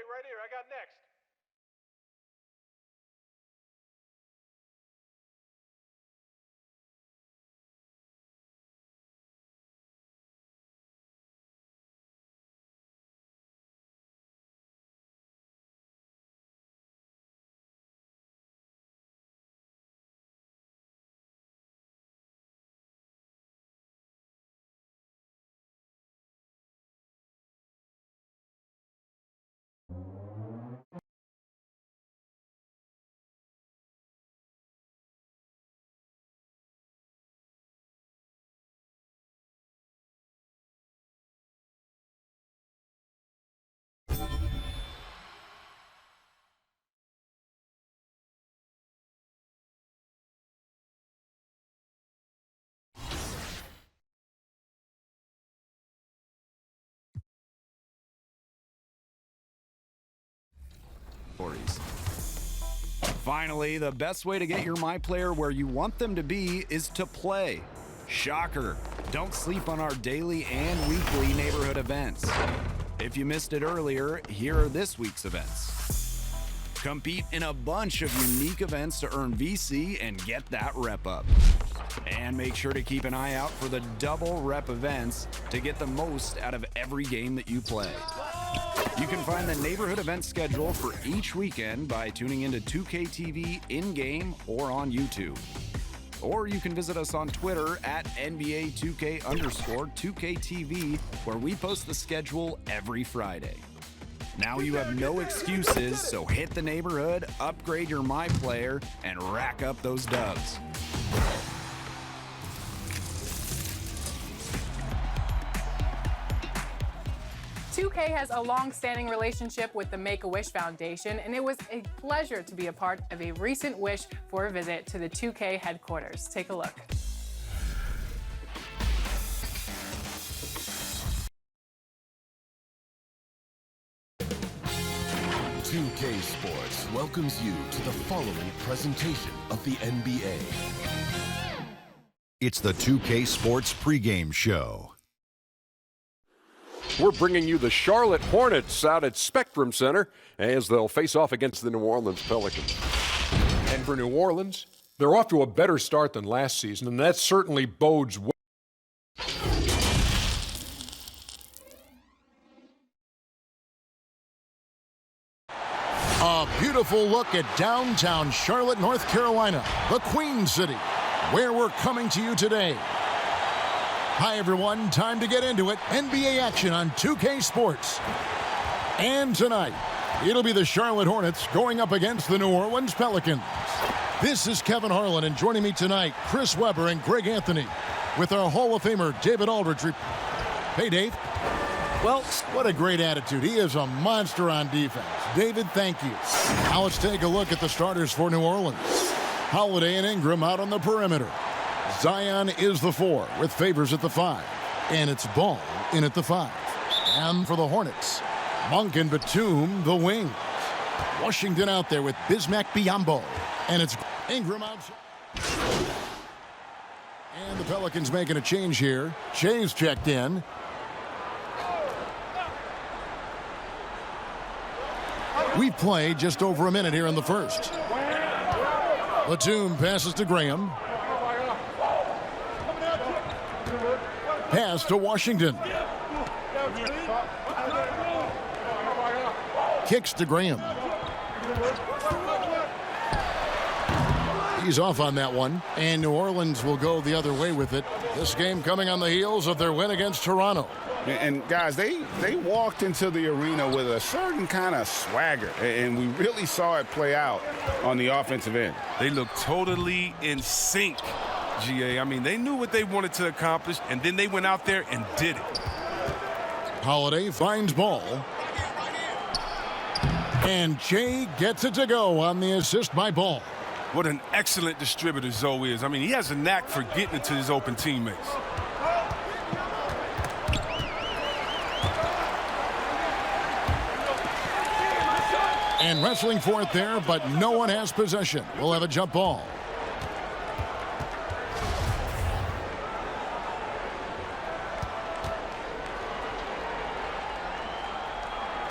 right here. I got next. Finally, the best way to get your My Player where you want them to be is to play. Shocker! Don't sleep on our daily and weekly neighborhood events. If you missed it earlier, here are this week's events. Compete in a bunch of unique events to earn VC and get that rep up. And make sure to keep an eye out for the double rep events to get the most out of every game that you play. You can find the neighborhood event schedule for each weekend by tuning into 2K TV in-game or on YouTube. Or you can visit us on Twitter at NBA2K_2KTV, where we post the schedule every Friday. Now you have no excuses, so hit the neighborhood, upgrade your My Player, and rack up those dubs. $2K has a long-standing relationship with the Make-A-Wish Foundation, and it was a pleasure to be a part of a recent wish for a visit to the 2K headquarters. Take a look. $2K Sports welcomes you to the following presentation of the NBA. It's the 2K Sports pregame show. We're bringing you the Charlotte Hornets out at Spectrum Center as they'll face off against the New Orleans Pelicans. And for New Orleans, they're off to a better start than last season, and that certainly bodes well. A beautiful look at downtown Charlotte, North Carolina, the Queen City, where we're coming to you today. Hi, everyone. Time to get into it. NBA action on 2K Sports. And tonight, it'll be the Charlotte Hornets going up against the New Orleans Pelicans. This is Kevin Harlan, and joining me tonight, Chris Webber and Greg Anthony, with our Hall of Famer, David Aldridge. Hey, Dave. Well, what a great attitude. He is a monster on defense. David, thank you. Now let's take a look at the starters for New Orleans. Holiday and Ingram out on the perimeter. Zion is the 4 with Favors at the 5. And it's Ball in at the 5. And for the Hornets, Monk and Batum, the wings. Washington out there with Bismack Biyombo. And it's Ingram outside. And the Pelicans making a change here. Shay's checked in. We've played just over a minute here in the first. Batum passes to Graham. Pass to Washington. Kicks to Graham. He's off on that one, and New Orleans will go the other way with it. This game coming on the heels of their win against Toronto. And guys, they walked into the arena with a certain kind of swagger, and we really saw it play out on the offensive end. They looked totally in sync, GA. I mean, they knew what they wanted to accomplish, and then they went out there and did it. Holiday finds Ball. And Jay gets it to go on the assist by Ball. What an excellent distributor Zoe is. I mean, he has a knack for getting it to his open teammates. And wrestling for it there, but no one has possession. We'll have a jump ball.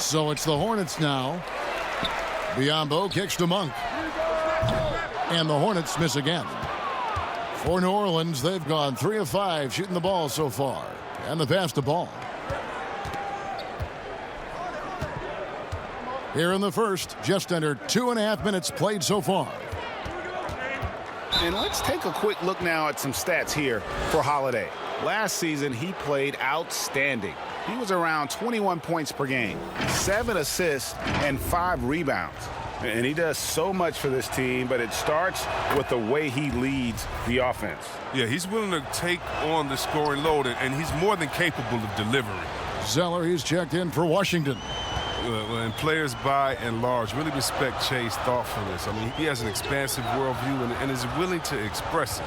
So it's the Hornets now. Biombo kicks to Monk. And the Hornets miss again. For New Orleans, they've gone 3 of 5 shooting the ball so far. And the pass to Ball. Here in the first, just under 2.5 minutes played so far. And let's take a quick look now at some stats here for Holiday. Last season, he played outstanding. He was around 21 points per game, 7 assists, and 5 rebounds. And he does so much for this team, but it starts with the way he leads the offense. Yeah, he's willing to take on the scoring load, and he's more than capable of delivering. Zeller, he's checked in for Washington. And players, by and large, really respect Che's thoughtfulness. I mean, he has an expansive worldview and is willing to express it.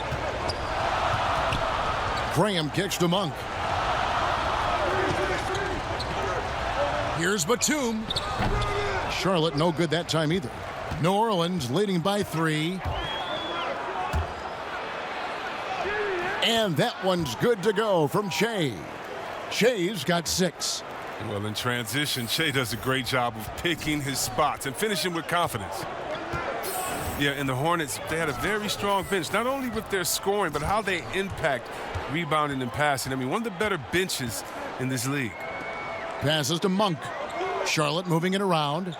Graham kicks to Monk. Here's Batum. Charlotte no good that time either. New Orleans leading by 3. And that one's good to go from Che. Che's got 6. Well, in transition, Che does a great job of picking his spots and finishing with confidence. Yeah, and the Hornets, they had a very strong bench, not only with their scoring, but how they impact rebounding and passing. I mean, one of the better benches in this league. Passes to Monk. Charlotte moving it around.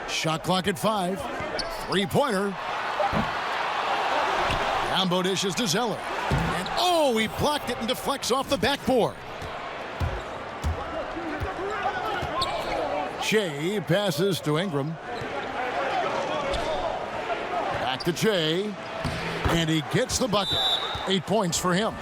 Shot clock at 5. 3-pointer. Combo dishes to Zeller. And oh, he blocked it and deflects off the backboard. Che passes to Ingram. Back to Che. And he gets the bucket. 8 points for him.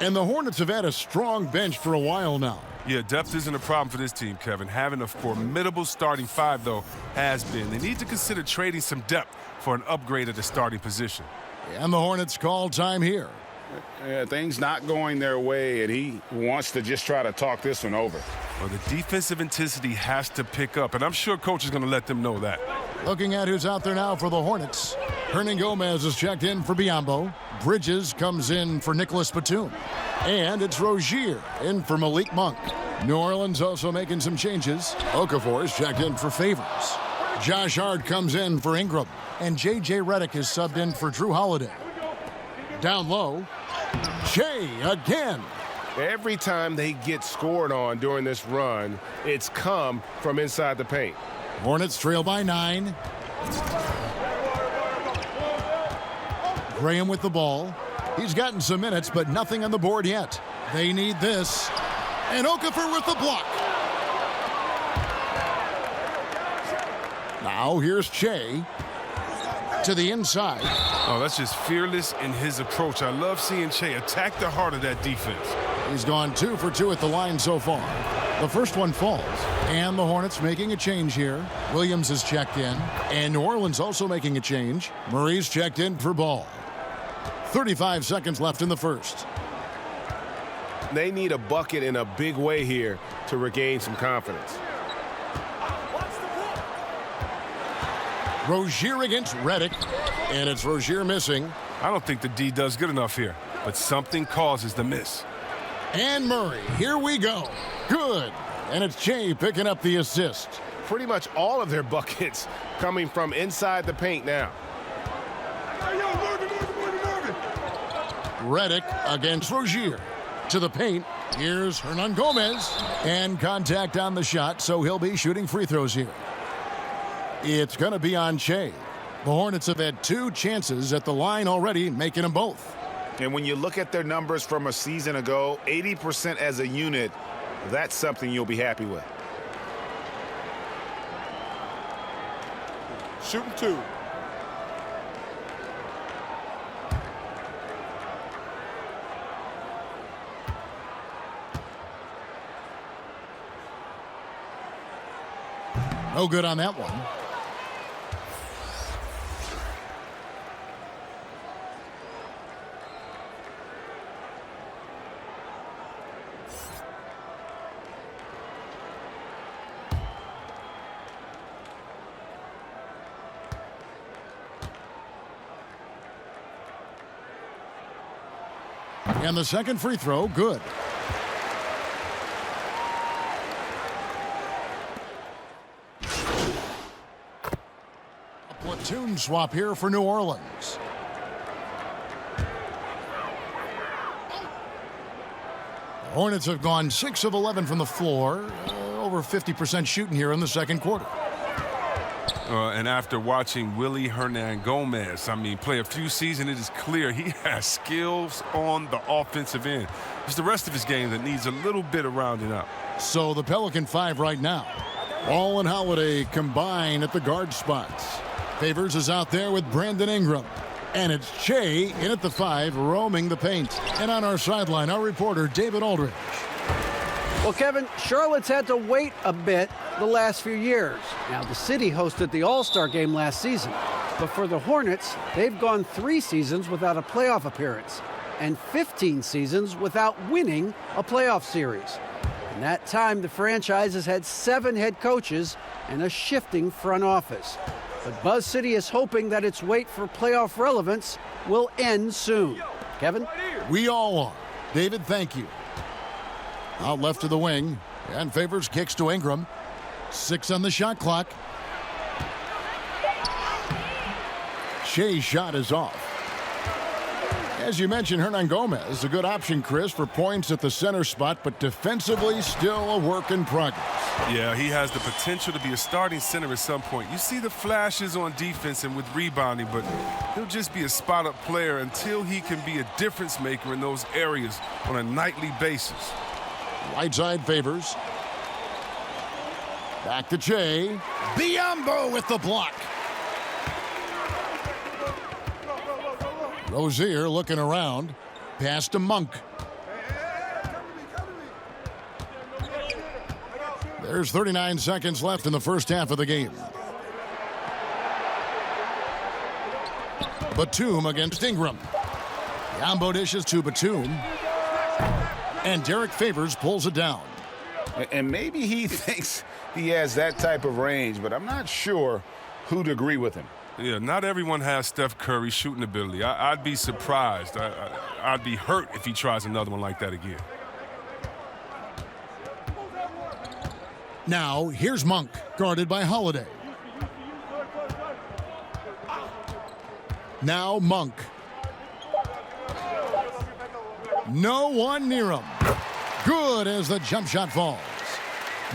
And the Hornets have had a strong bench for a while now. Yeah, depth isn't a problem for this team, Kevin. Having a formidable starting 5, though, has been. They need to consider trading some depth for an upgrade at the starting position. And the Hornets call time here. Yeah, things not going their way, and he wants to just try to talk this one over. Well, the defensive intensity has to pick up, and I'm sure coach is going to let them know that. Looking at who's out there now for the Hornets. Hernan Gomez is checked in for Biombo. Bridges comes in for Nicholas Batum. And it's Rozier in for Malik Monk. New Orleans also making some changes. Okafor is checked in for Favors. Josh Hart comes in for Ingram. And J.J. Redick is subbed in for Drew Holiday. Down low, Che again. Every time they get scored on during this run, it's come from inside the paint. Hornets trail by 9. Graham with the ball. He's gotten some minutes, but nothing on the board yet. They need this. And Okafor with the block. Now here's Che to the inside. Oh, that's just fearless in his approach. I love seeing Che attack the heart of that defense. He's gone 2 for 2 at the line so far. The first one falls. And the Hornets making a change here. Williams is checked in. And New Orleans also making a change. Murray's checked in for Ball. 35 seconds left in the first. They need a bucket in a big way here to regain some confidence. Rozier against Redick. And it's Rozier missing. I don't think the D does good enough here, but something causes the miss. And Murray, here we go. Good. And it's Che picking up the assist. Pretty much all of their buckets coming from inside the paint now. Redick against Rozier. To the paint. Here's Hernan Gomez. And contact on the shot, so he'll be shooting free throws here. It's going to be on Che. The Hornets have had 2 chances at the line already, making them both. And when you look at their numbers from a season ago, 80% as a unit, that's something you'll be happy with. Shooting 2. No good on that one. And the second free throw, good. Platoon swap here for New Orleans. The Hornets have gone 6 of 11 from the floor. Over 50% shooting here in the second quarter. And after watching Willie Hernan-Gomez, play a few seasons, it is clear he has skills on the offensive end. It's the rest of his game that needs a little bit of rounding up. So the Pelican 5 right now. Ball and Holiday combine at the guard spots. Favors is out there with Brandon Ingram. And it's Shea in at the 5, roaming the paint. And on our sideline, our reporter, David Aldridge. Well, Kevin, Charlotte's had to wait a bit the last few years. Now, the city hosted the All-Star game last season. But for the Hornets, they've gone 3 seasons without a playoff appearance and 15 seasons without winning a playoff series. In that time, the franchise has had 7 head coaches and a shifting front office. But Buzz City is hoping that its wait for playoff relevance will end soon. Kevin? We all are. David, thank you. Out left to the wing, and Favors kicks to Ingram. 6 on the shot clock. Shea's shot is off. As you mentioned, Hernan-Gomez, a good option, Chris, for points at the center spot, but defensively still a work in progress. Yeah, he has the potential to be a starting center at some point. You see the flashes on defense and with rebounding, but he'll just be a spot-up player until he can be a difference maker in those areas on a nightly basis. Right side Favors. Back to Che. Biyombo with the block. Rozier looking around. Pass to Monk. There's 39 seconds left in the first half of the game. Batum against Ingram. Biyombo dishes to Batum. And Derek Favors pulls it down. And maybe he thinks he has that type of range, but I'm not sure who'd agree with him. Yeah, not everyone has Steph Curry's shooting ability. I'd be surprised. I'd be hurt if he tries another one like that again. Now, here's Monk, guarded by Holiday. Now Monk. No one near him. Good as the jump shot falls.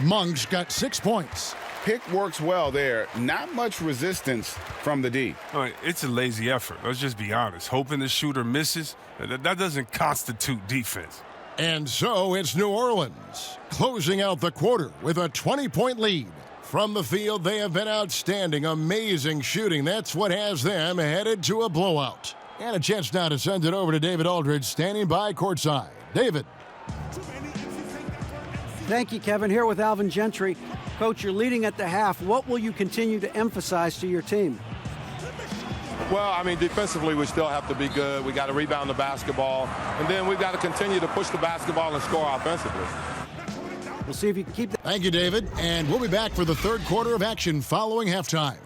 Monk's got 6 points. Pick works well there. Not much resistance from the D. All right, it's a lazy effort. Let's just be honest. Hoping the shooter misses, that doesn't constitute defense. And so it's New Orleans closing out the quarter with a 20-point lead. From the field, they have been outstanding. Amazing shooting. That's what has them headed to a blowout. And a chance now to send it over to David Aldridge, standing by courtside. David. Thank you, Kevin. Here with Alvin Gentry. Coach, you're leading at the half. What will you continue to emphasize to your team? Well, defensively, we still have to be good. We got to rebound the basketball. And then we've got to continue to push the basketball and score offensively. We'll see if you can keep that. Thank you, David. And we'll be back for the third quarter of action following halftime.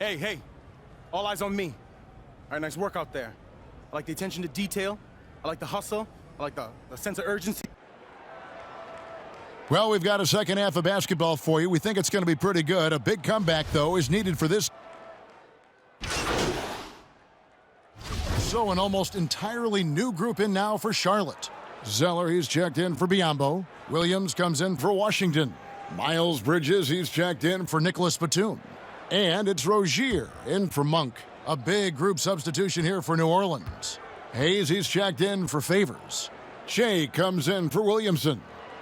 Hey, all eyes on me. All right, nice work out there. I like the attention to detail. I like the hustle. I like the sense of urgency. Well, we've got a second half of basketball for you. We think it's going to be pretty good. A big comeback, though, is needed for this. So an almost entirely new group in now for Charlotte. Zeller, he's checked in for Biyombo. Williams comes in for Washington. Miles Bridges, he's checked in for Nicholas Batum. And it's Rozier in for Monk. A big group substitution here for New Orleans. Hayes, he's checked in for Favors. Shea comes in for Williamson.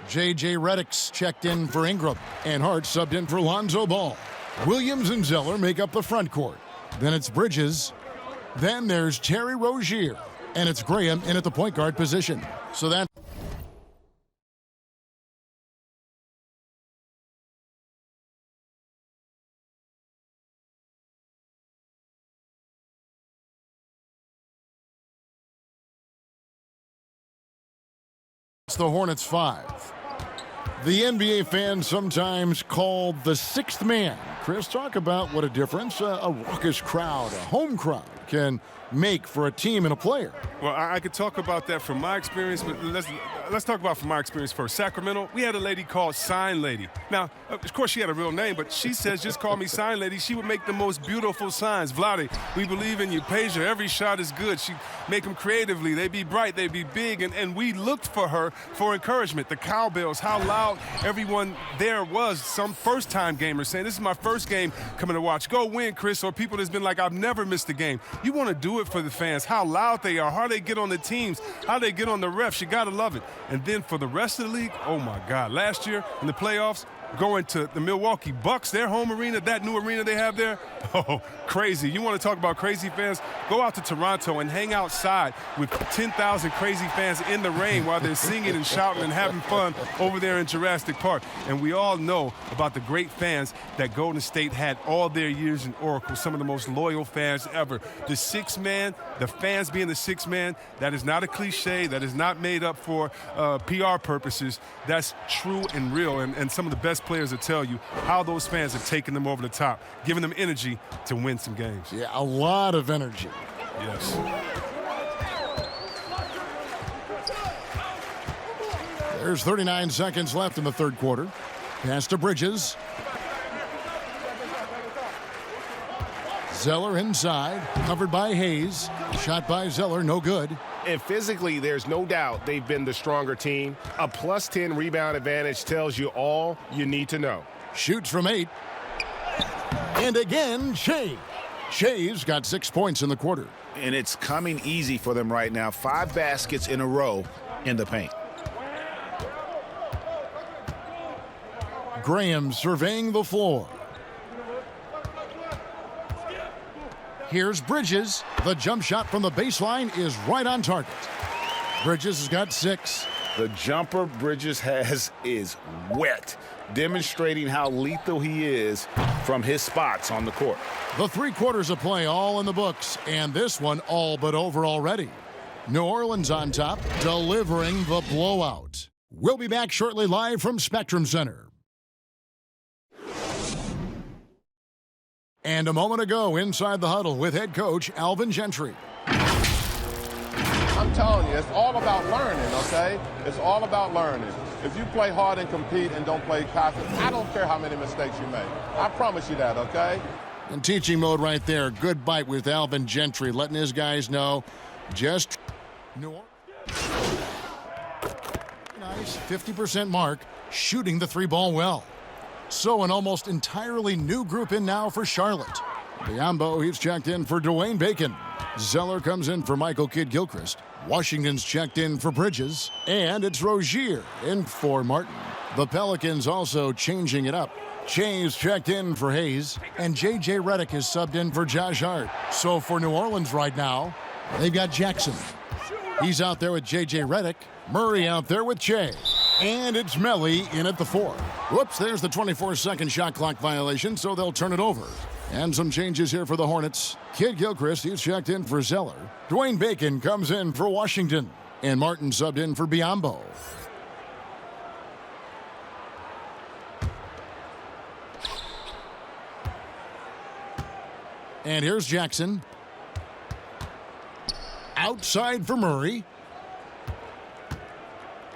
J.J. Redick's checked in for Ingram. And Hart subbed in for Lonzo Ball. Williams and Zeller make up the front court. Then it's Bridges. Then there's Terry Rozier. And it's Graham in at the point guard position. So that... It's the Hornets 5. The NBA fans sometimes called the sixth man. Chris, talk about what a difference a raucous crowd, a home crowd, can make for a team and a player. Well, I could talk about that from my experience, but let's talk about from my experience first. Sacramento, we had a lady called Sign Lady. Now, of course, she had a real name, but she says, just call me Sign Lady. She would make the most beautiful signs. Vlade, we believe in you. Peja, every shot is good. She make them creatively. They be bright, they be big, and we looked for her for encouragement. The cowbells, how loud everyone there was. Some first-time gamers saying, this is my first game coming to watch. Go win, Chris, or people that's been like, I've never missed a game. You want to do it for the fans, how loud they are, how they get on the teams, how they get on the refs. You got to love it. And then for the rest of the league, oh, my God. Last year in the playoffs, going to the Milwaukee Bucks, their home arena, that new arena they have there, oh, crazy. You want to talk about crazy fans? Go out to Toronto and hang outside with 10,000 crazy fans in the rain while they're singing and shouting and having fun over there in Jurassic Park. And we all know about the great fans that Golden State had all their years in Oracle, some of the most loyal fans ever. The sixth man, the fans being the sixth man, that is not a cliche. That is not made up for PR purposes. That's true and real. And some of the best players will tell you how those fans have taken them over the top, giving them energy to win some games. Yeah, a lot of energy. Yes. There's 39 seconds left in the third quarter. Pass to Bridges. Zeller inside, covered by Hayes. Shot by Zeller, no good. And physically, there's no doubt they've been the stronger team. A plus 10 rebound advantage tells you all you need to know. Shoots from 8. And again, Shea. Shea's got 6 points in the quarter. And it's coming easy for them right now. 5 baskets in a row in the paint. Graham surveying the floor. Here's Bridges. The jump shot from the baseline is right on target. Bridges has got 6. The jumper Bridges has is wet, demonstrating how lethal he is from his spots on the court. The 3 quarters of play all in the books, and this one all but over already. New Orleans on top, delivering the blowout. We'll be back shortly live from Spectrum Center. And a moment ago, inside the huddle with head coach Alvin Gentry. I'm telling you, it's all about learning, okay? It's all about learning. If you play hard and compete and don't play cocky, I don't care how many mistakes you make. I promise you that, okay? In teaching mode right there, good bite with Alvin Gentry, letting his guys know just New Orleans. Nice 50% mark, shooting the 3-ball well. So an almost entirely new group in now for Charlotte. Biombo, he's checked in for Dwayne Bacon. Zeller comes in for Michael Kidd-Gilchrist. Washington's checked in for Bridges. And it's Rozier in for Martin. The Pelicans also changing it up. Shea's checked in for Hayes. And J.J. Redick is subbed in for Josh Hart. So for New Orleans right now, they've got Jackson. He's out there with J.J. Redick. Murray out there with Che. And it's Melly in at the 4. Whoops, there's the 24-second shot clock violation, so they'll turn it over. And some changes here for the Hornets. Kidd-Gilchrist, he's checked in for Zeller. Dwayne Bacon comes in for Washington. And Martin subbed in for Biombo. And here's Jackson. Outside for Murray.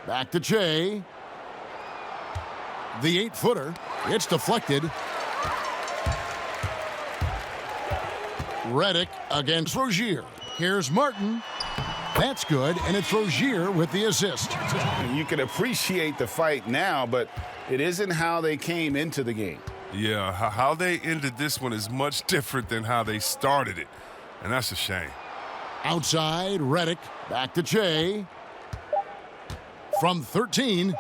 Back to Che. The 8-footer. It's deflected. Redick against Rozier. Here's Martin. That's good, and it's Rozier with the assist. You can appreciate the fight now, but it isn't how they came into the game. Yeah, how they ended this one is much different than how they started it, and that's a shame. Outside, Redick. Back to Che. From 13,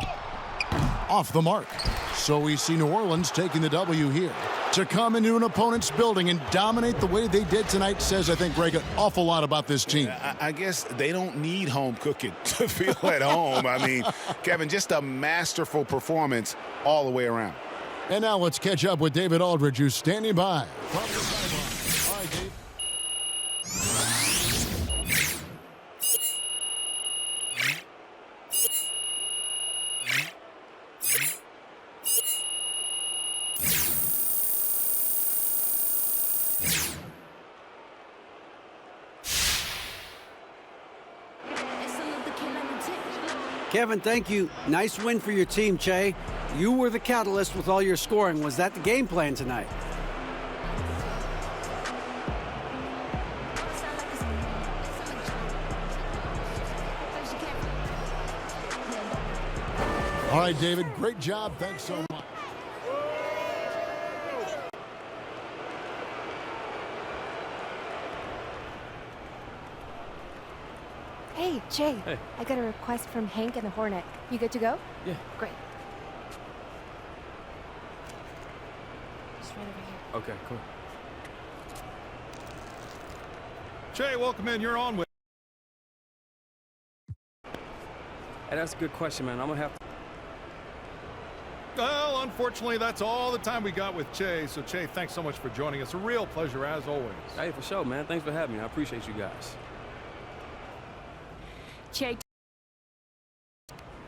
off the mark. So we see New Orleans taking the W here. To come into an opponent's building and dominate the way they did tonight says, I think, Greg, an awful lot about this team. I guess they don't need home cooking to feel at home. I mean, Kevin, just a masterful performance all the way around. And now let's catch up with David Aldridge, who's standing by. From the sideline. All right, Dave. Kevin, thank you. Nice win for your team, Che. You were the catalyst with all your scoring. Was that the game plan tonight? All right, David, great job. Thanks so much. Hey, Jay. Hey. I got a request from Hank and the Hornet. You good to go? Yeah. Great. Just right over here. Okay, cool. Jay, welcome in. You're on with. Hey, that's a good question, man. I'm gonna have to. Well, unfortunately, that's all the time we got with Che. So, Che, thanks so much for joining us. A real pleasure, as always. Hey, for sure, man. Thanks for having me. I appreciate you guys. Jay.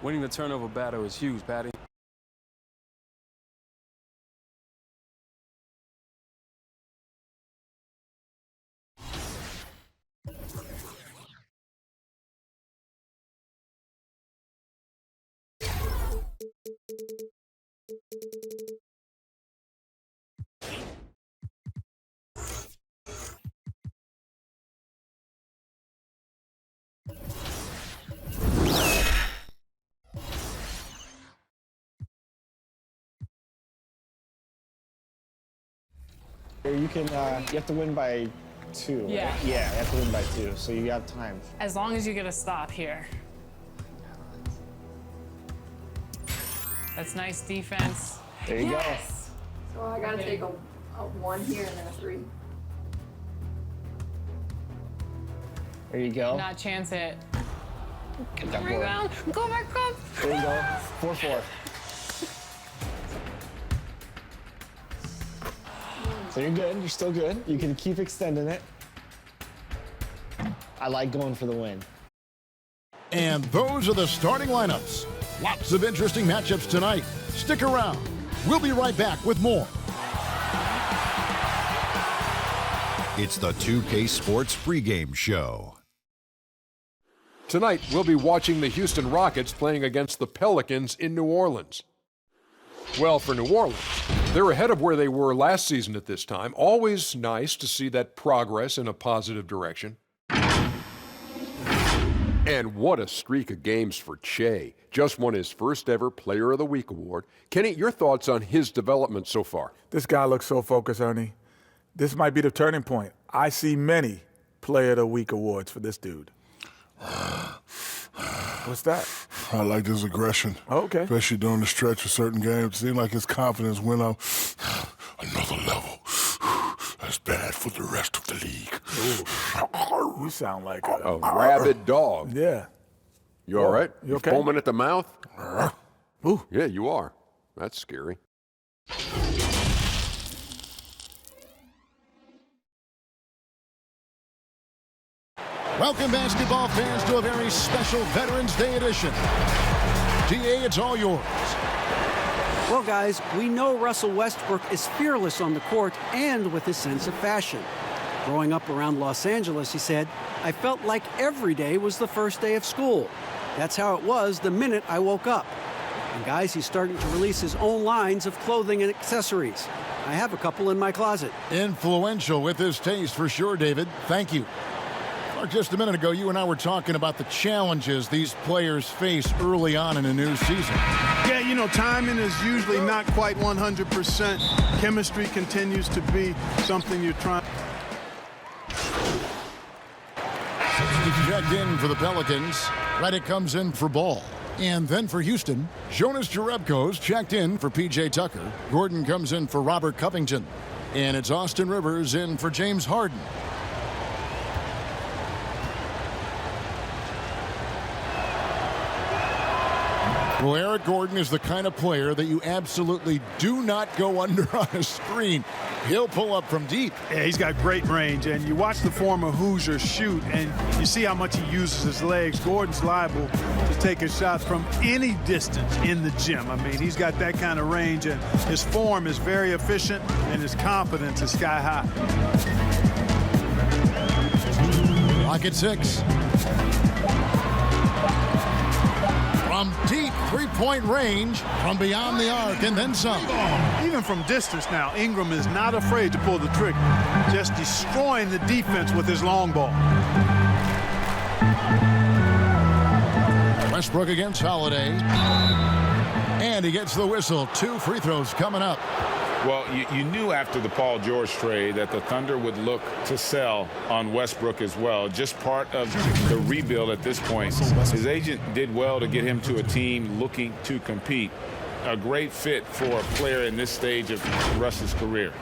Winning the turnover battle is huge, Patty. You can, you have to win by 2. Yeah. Right? Yeah, you have to win by 2, so you have time. As long as you get a stop here. That's nice defense. There you Yes! So I gotta take a 1 here and then a 3. There you go. Not chance it. Get that board. Rebound. Go back up. There you go. 4-4. So you're good. You're still good. You can keep extending it. I like going for the win. And those are the starting lineups. Lots of interesting matchups tonight. Stick around. We'll be right back with more. It's the 2K Sports pregame show. Tonight, we'll be watching the Houston Rockets playing against the Pelicans in New Orleans. Well, for New Orleans, they're ahead of where they were last season at this time. Always nice to see that progress in a positive direction. And what a streak of games for Che. Just won his first ever Player of the Week award. Kenny, your thoughts on his development so far? This guy looks so focused, Ernie. This might be the turning point. I see many Player of the Week awards for this dude. What's that? I like his aggression. Okay. Especially during the stretch of certain games. It seemed like his confidence went up another level. That's bad for the rest of the league. You sound like a rabid dog. Yeah. You all right? You okay? Foaming at the mouth? Ooh. Yeah, you are. That's scary. Welcome, basketball fans, to a very special Veterans Day edition. DA, it's all yours. Well, guys, we know Russell Westbrook is fearless on the court and with his sense of fashion. Growing up around Los Angeles, he said, I felt like every day was the first day of school. That's how it was the minute I woke up. And guys, he's starting to release his own lines of clothing and accessories. I have a couple in my closet. Influential with his taste for sure, David. Thank you. Just a minute ago, you and I were talking about the challenges these players face early on in a new season. Yeah, you know, timing is usually not quite 100%. Chemistry continues to be something you're trying. Checked in for the Pelicans. Redick comes in for Ball. And then for Houston, Jonas Jerebko's checked in for P.J. Tucker. Gordon comes in for Robert Covington. And it's Austin Rivers in for James Harden. Well, Eric Gordon is the kind of player that you absolutely do not go under on a screen. He'll pull up from deep. Yeah, he's got great range, and you watch the former Hoosier shoot, and you see how much he uses his legs. Gordon's liable to take his shots from any distance in the gym. I mean, he's got that kind of range, and his form is very efficient, and his confidence is sky high. Clock at 6. from deep three-point range, from beyond the arc, and then some. Even from distance now, Ingram is not afraid to pull the trigger, just destroying the defense with his long ball. Westbrook against Holiday. And he gets the whistle. 2 free throws coming up. Well, you knew after the Paul George trade that the Thunder would look to sell on Westbrook as well. Just part of the rebuild at this point. His agent did well to get him to a team looking to compete. A great fit for a player in this stage of Russ's career.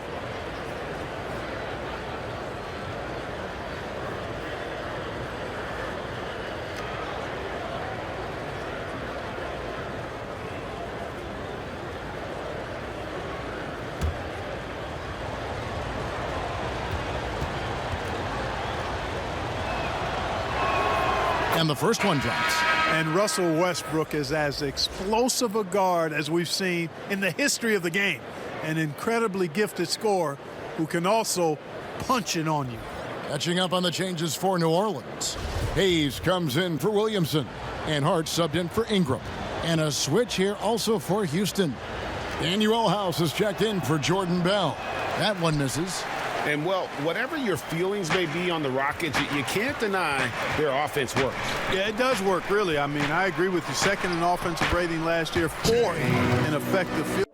And the first one drops. And Russell Westbrook is as explosive a guard as we've seen in the history of the game. An incredibly gifted scorer who can also punch it on you. Catching up on the changes for New Orleans. Hayes comes in for Williamson. And Hart subbed in for Ingram. And a switch here also for Houston. Daniel House is checked in for Jordan Bell. That one misses. And, well, whatever your feelings may be on the Rockets, you can't deny their offense works. Yeah, it does work, really. I mean, I agree with you. Second in offensive rating last year for an effective field.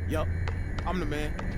Yup, I'm the man.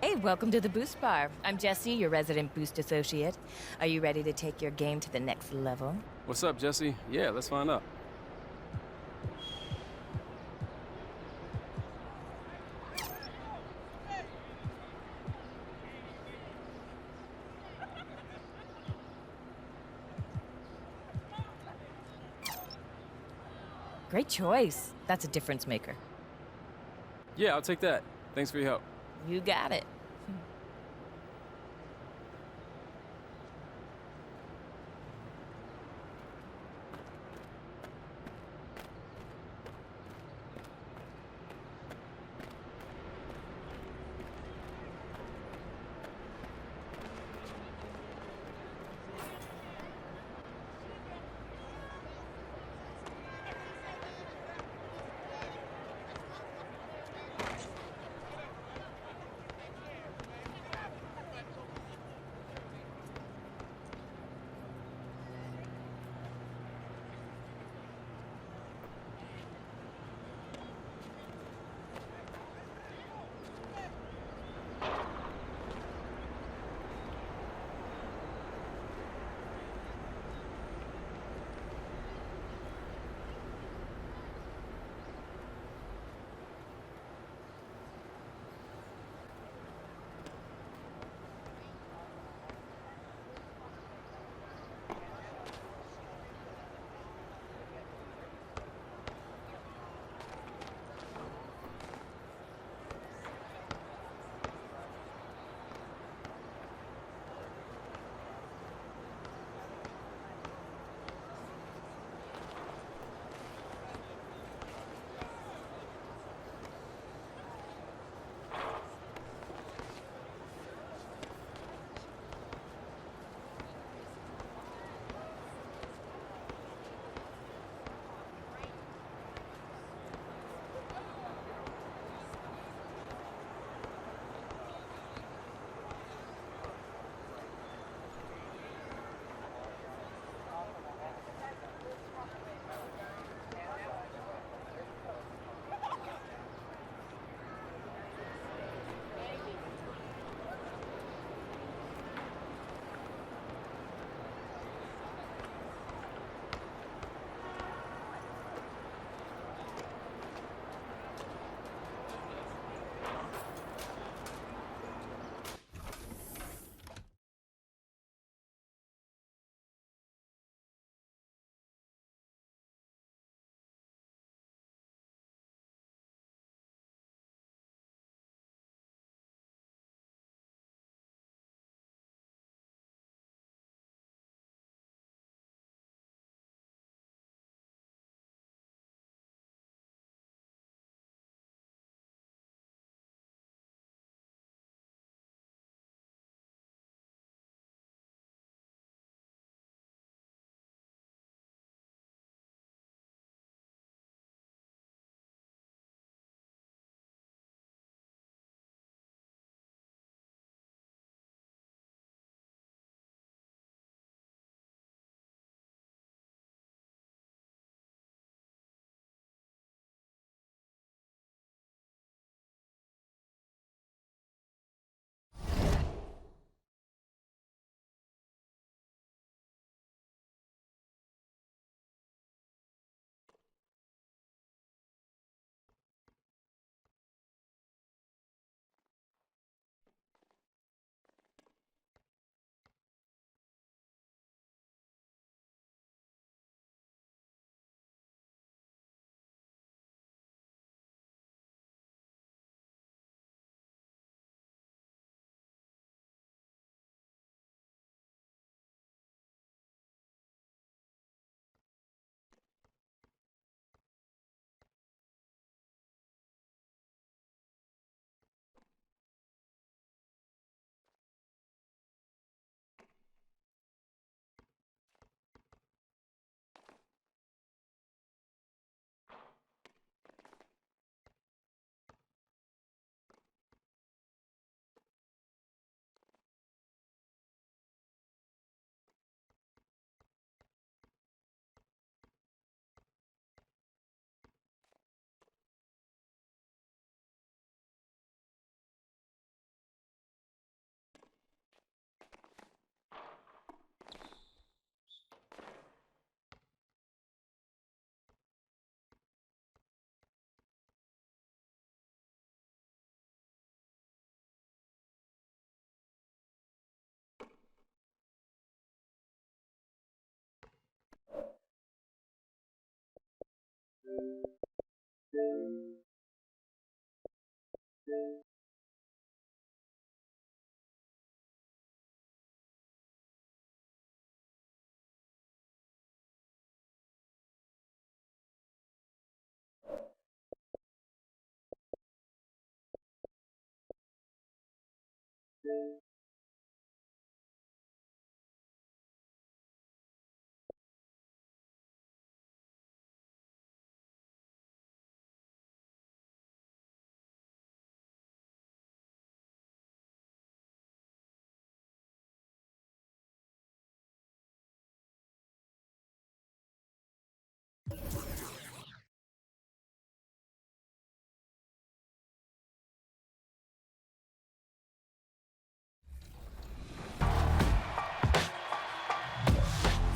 Hey, welcome to the Boost Bar. I'm Jesse, your resident Boost associate. Are you ready to take your game to the next level? What's up, Jesse? Yeah, let's find out. Great choice. That's a difference maker. Yeah, I'll take that. Thanks for your help. You got it.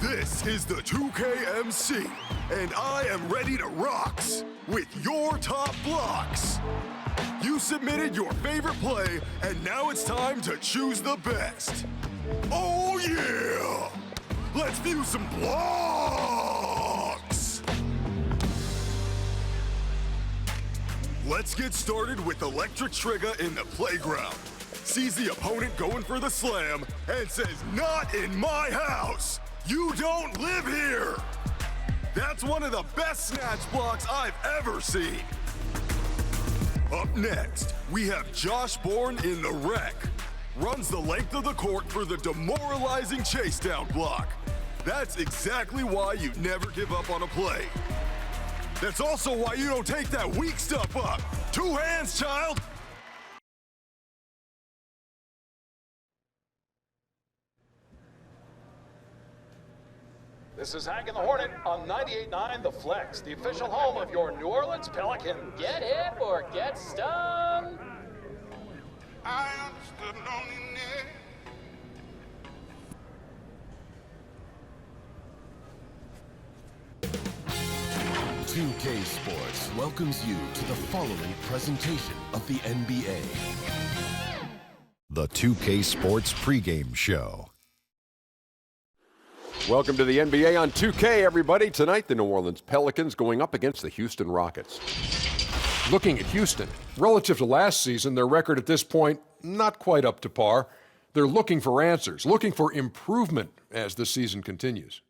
This is the 2KMC, and I am ready to rocks with your top blocks. You submitted your favorite play, and now it's time to choose the best. Oh yeah! Let's view some blocks! Let's get started with Electric Trigger in the playground. Sees the opponent going for the slam and says, "Not in my house! You don't live here!" That's one of the best snatch blocks I've ever seen. Up next, we have Josh Bourne in the wreck. Runs the length of the court for the demoralizing chase down block. That's exactly why you never give up on a play. That's also why you don't take that weak stuff up. 2 hands, child! This is Hank and the Hornet on 98.9 The Flex, the official home of your New Orleans Pelicans. Get hip or get stung. I understood loneliness. .2K Sports welcomes you to the following presentation of the NBA. The 2K Sports pregame show. Welcome to the NBA on 2K, everybody. Tonight, the New Orleans Pelicans going up against the Houston Rockets. Looking at Houston, relative to last season, their record at this point, not quite up to par. They're looking for answers, looking for improvement as the season continues.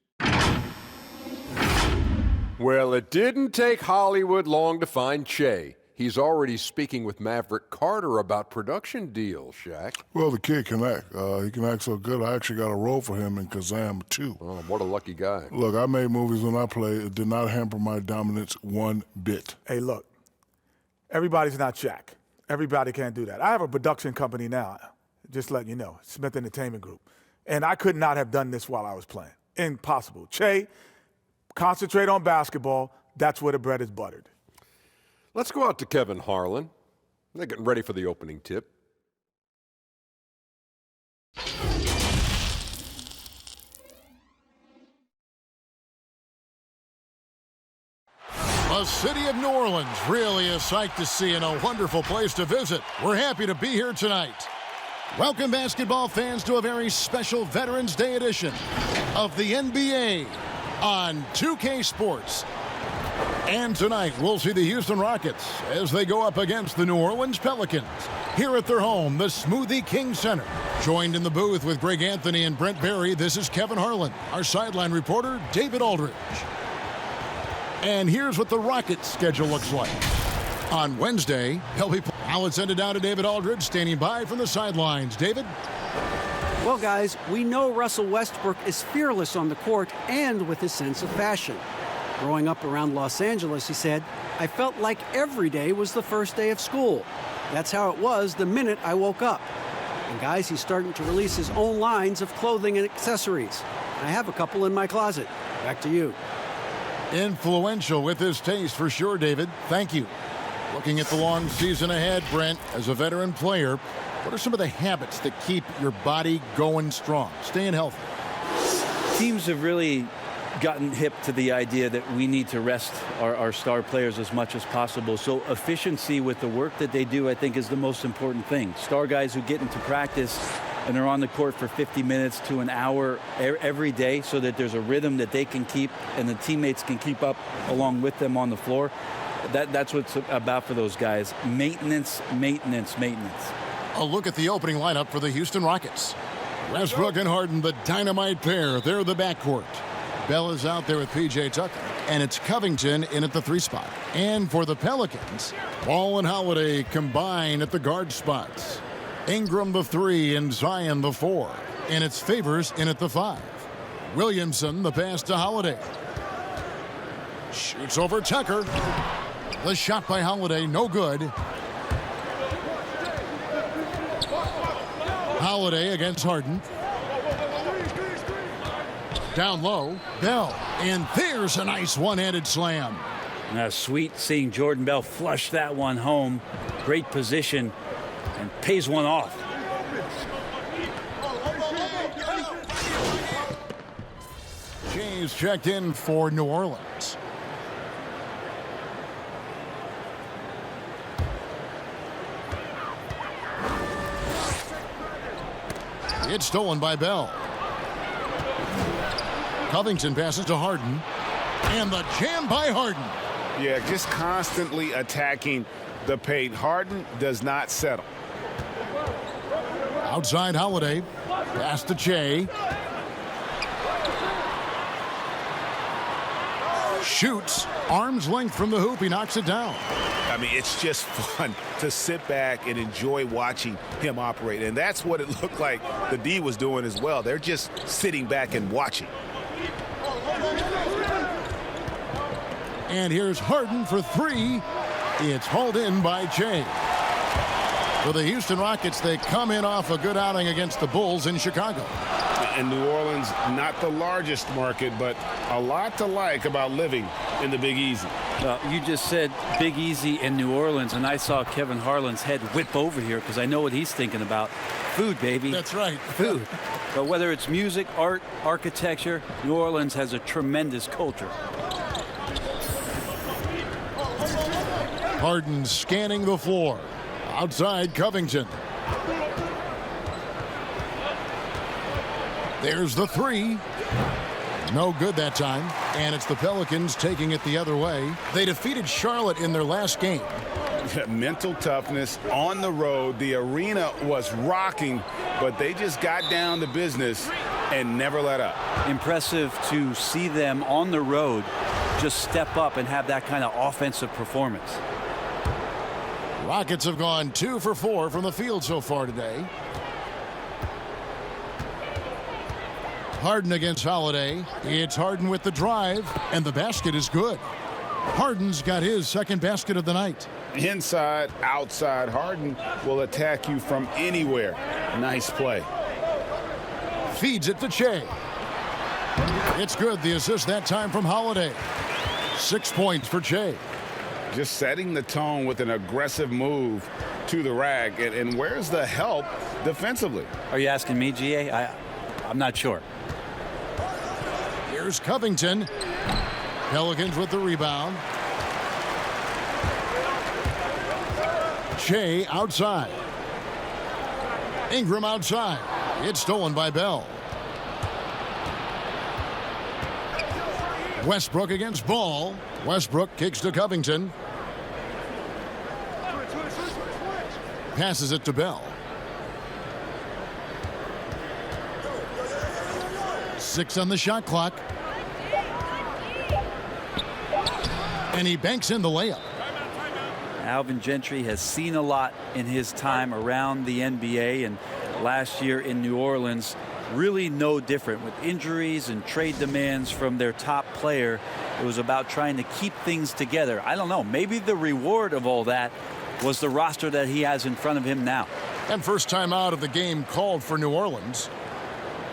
Well, it didn't take Hollywood long to find Che. He's already speaking with Maverick Carter about production deals, Shaq. Well, the kid can act. He can act so good. I actually got a role for him in Kazam 2. Oh, what a lucky guy. Look, I made movies when I played. It did not hamper my dominance one bit. Hey, look, everybody's not Shaq. Everybody can't do that. I have a production company now, just letting you know, Smith Entertainment Group. And I could not have done this while I was playing. Impossible. Che, concentrate on basketball. That's where the bread is buttered. Let's go out to Kevin Harlan. They're getting ready for the opening tip. The city of New Orleans, really a sight to see and a wonderful place to visit. We're happy to be here tonight. Welcome, basketball fans, to a very special Veterans Day edition of the NBA on 2K Sports. And tonight, we'll see the Houston Rockets as they go up against the New Orleans Pelicans here at their home, the Smoothie King Center. Joined in the booth with Greg Anthony and Brent Barry, this is Kevin Harlan. Our sideline reporter, David Aldridge. And here's what the Rockets' schedule looks like. On Wednesday, they'll be... Now let's send it down to David Aldridge, standing by from the sidelines. David? Well, guys, we know Russell Westbrook is fearless on the court and with his sense of fashion. Growing up around Los Angeles, he said, I felt like every day was the first day of school. That's how it was the minute I woke up. And guys, he's starting to release his own lines of clothing and accessories. I have a couple in my closet. Back to you. Influential with his taste for sure, David. Thank you. Looking at the long season ahead, Brent, as a veteran player, what are some of the habits that keep your body going strong, staying healthy? Teams have really gotten hip to the idea that we need to rest our star players as much as possible. So efficiency with the work that they do, I think, is the most important thing. Star guys who get into practice and they're on the court for 50 minutes to an hour every day so that there's a rhythm that they can keep and the teammates can keep up along with them on the floor. That's what it's about for those guys. Maintenance, maintenance, maintenance. A look at the opening lineup for the Houston Rockets. Westbrook and Harden, the dynamite pair. They're the backcourt. Bell is out there with P.J. Tucker, and it's Covington in at the 3 spot. And for the Pelicans, Ball and Holiday combine at the guard spots. Ingram the 3 and Zion the 4. And it's Favors in at the 5. Williamson the pass to Holiday. Shoots over Tucker. The shot by Holiday, no good. Holiday against Harden. Down low, Bell, and there's a nice one-handed slam. Sweet seeing Jordan Bell flush that one home. Great position and pays one off. James checked in for New Orleans. It's stolen by Bell. Covington passes to Harden. And the jam by Harden. Yeah, just constantly attacking the paint. Harden does not settle. Outside Holiday. Pass to Che. Shoots. Arm's length from the hoop. He knocks it down. I mean, it's just fun to sit back and enjoy watching him operate. And that's what it looked like the D was doing as well. They're just sitting back and watching. And here's Harden for 3. It's hauled in by Che. For the Houston Rockets, they come in off a good outing against the Bulls in Chicago. And New Orleans, not the largest market, but a lot to like about living in the Big Easy. Well, you just said Big Easy in New Orleans, and I saw Kevin Harlan's head whip over here because I know what he's thinking about. Food, baby. That's right. Food. But whether it's music, art, architecture, New Orleans has a tremendous culture. Harden scanning the floor. Outside Covington. There's the 3. No good that time. And it's the Pelicans taking it the other way. They defeated Charlotte in their last game. Mental toughness on the road. The arena was rocking, but they just got down to business and never let up. Impressive to see them on the road just step up and have that kind of offensive performance. Rockets have gone 2 for 4 from the field so far today. Harden against Holiday. It's Harden with the drive, and the basket is good. Harden's got his second basket of the night. Inside, outside, Harden will attack you from anywhere. Nice play. Feeds it to Che. It's good. The assist that time from Holiday. 6 points for Che. Just setting the tone with an aggressive move to the rack. And where's the help defensively? Are you asking me, GA? I'm not sure. Here's Covington. Pelicans with the rebound. Che outside. Ingram outside. It's stolen by Bell. Westbrook against Ball. Westbrook kicks to Covington. Passes it to Bell. 6 on the shot clock. And he banks in the layup. Alvin Gentry has seen a lot in his time around the NBA, and last year in New Orleans, really no different. With injuries and trade demands from their top player, it was about trying to keep things together. I don't know, maybe the reward of all that was the roster that he has in front of him now. And first time out of the game called for New Orleans.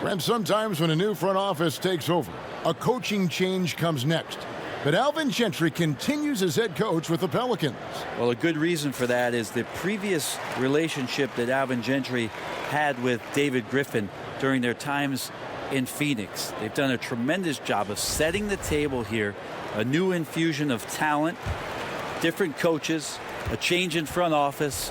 And sometimes when a new front office takes over, a coaching change comes next. But Alvin Gentry continues as head coach with the Pelicans. Well, a good reason for that is the previous relationship that Alvin Gentry had with David Griffin during their times in Phoenix. They've done a tremendous job of setting the table here. A new infusion of talent, different coaches, a change in front office.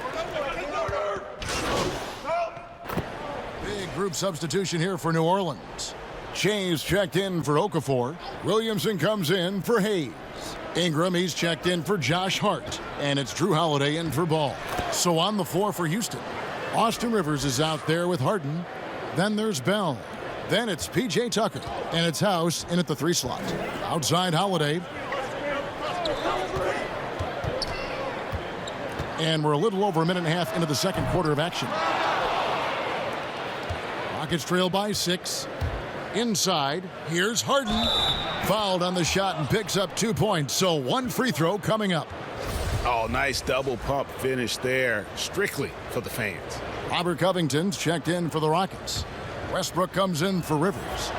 group substitution here for New Orleans. Che's checked in for Okafor. Williamson comes in for Hayes. Ingram, he's checked in for Josh Hart. And it's Drew Holiday in for Ball. So on the floor for Houston, Austin Rivers is out there with Harden. Then there's Bell. Then it's P.J. Tucker. And it's House in at the 3 slot. Outside Holiday. And we're a little over a minute and a half into the second quarter of action. Rockets trail by 6. Inside, here's Harden. Fouled on the shot and picks up 2 points. So 1 free throw coming up. Oh, nice double pump finish there. Strictly for the fans. Robert Covington's checked in for the Rockets. Westbrook comes in for Rivers.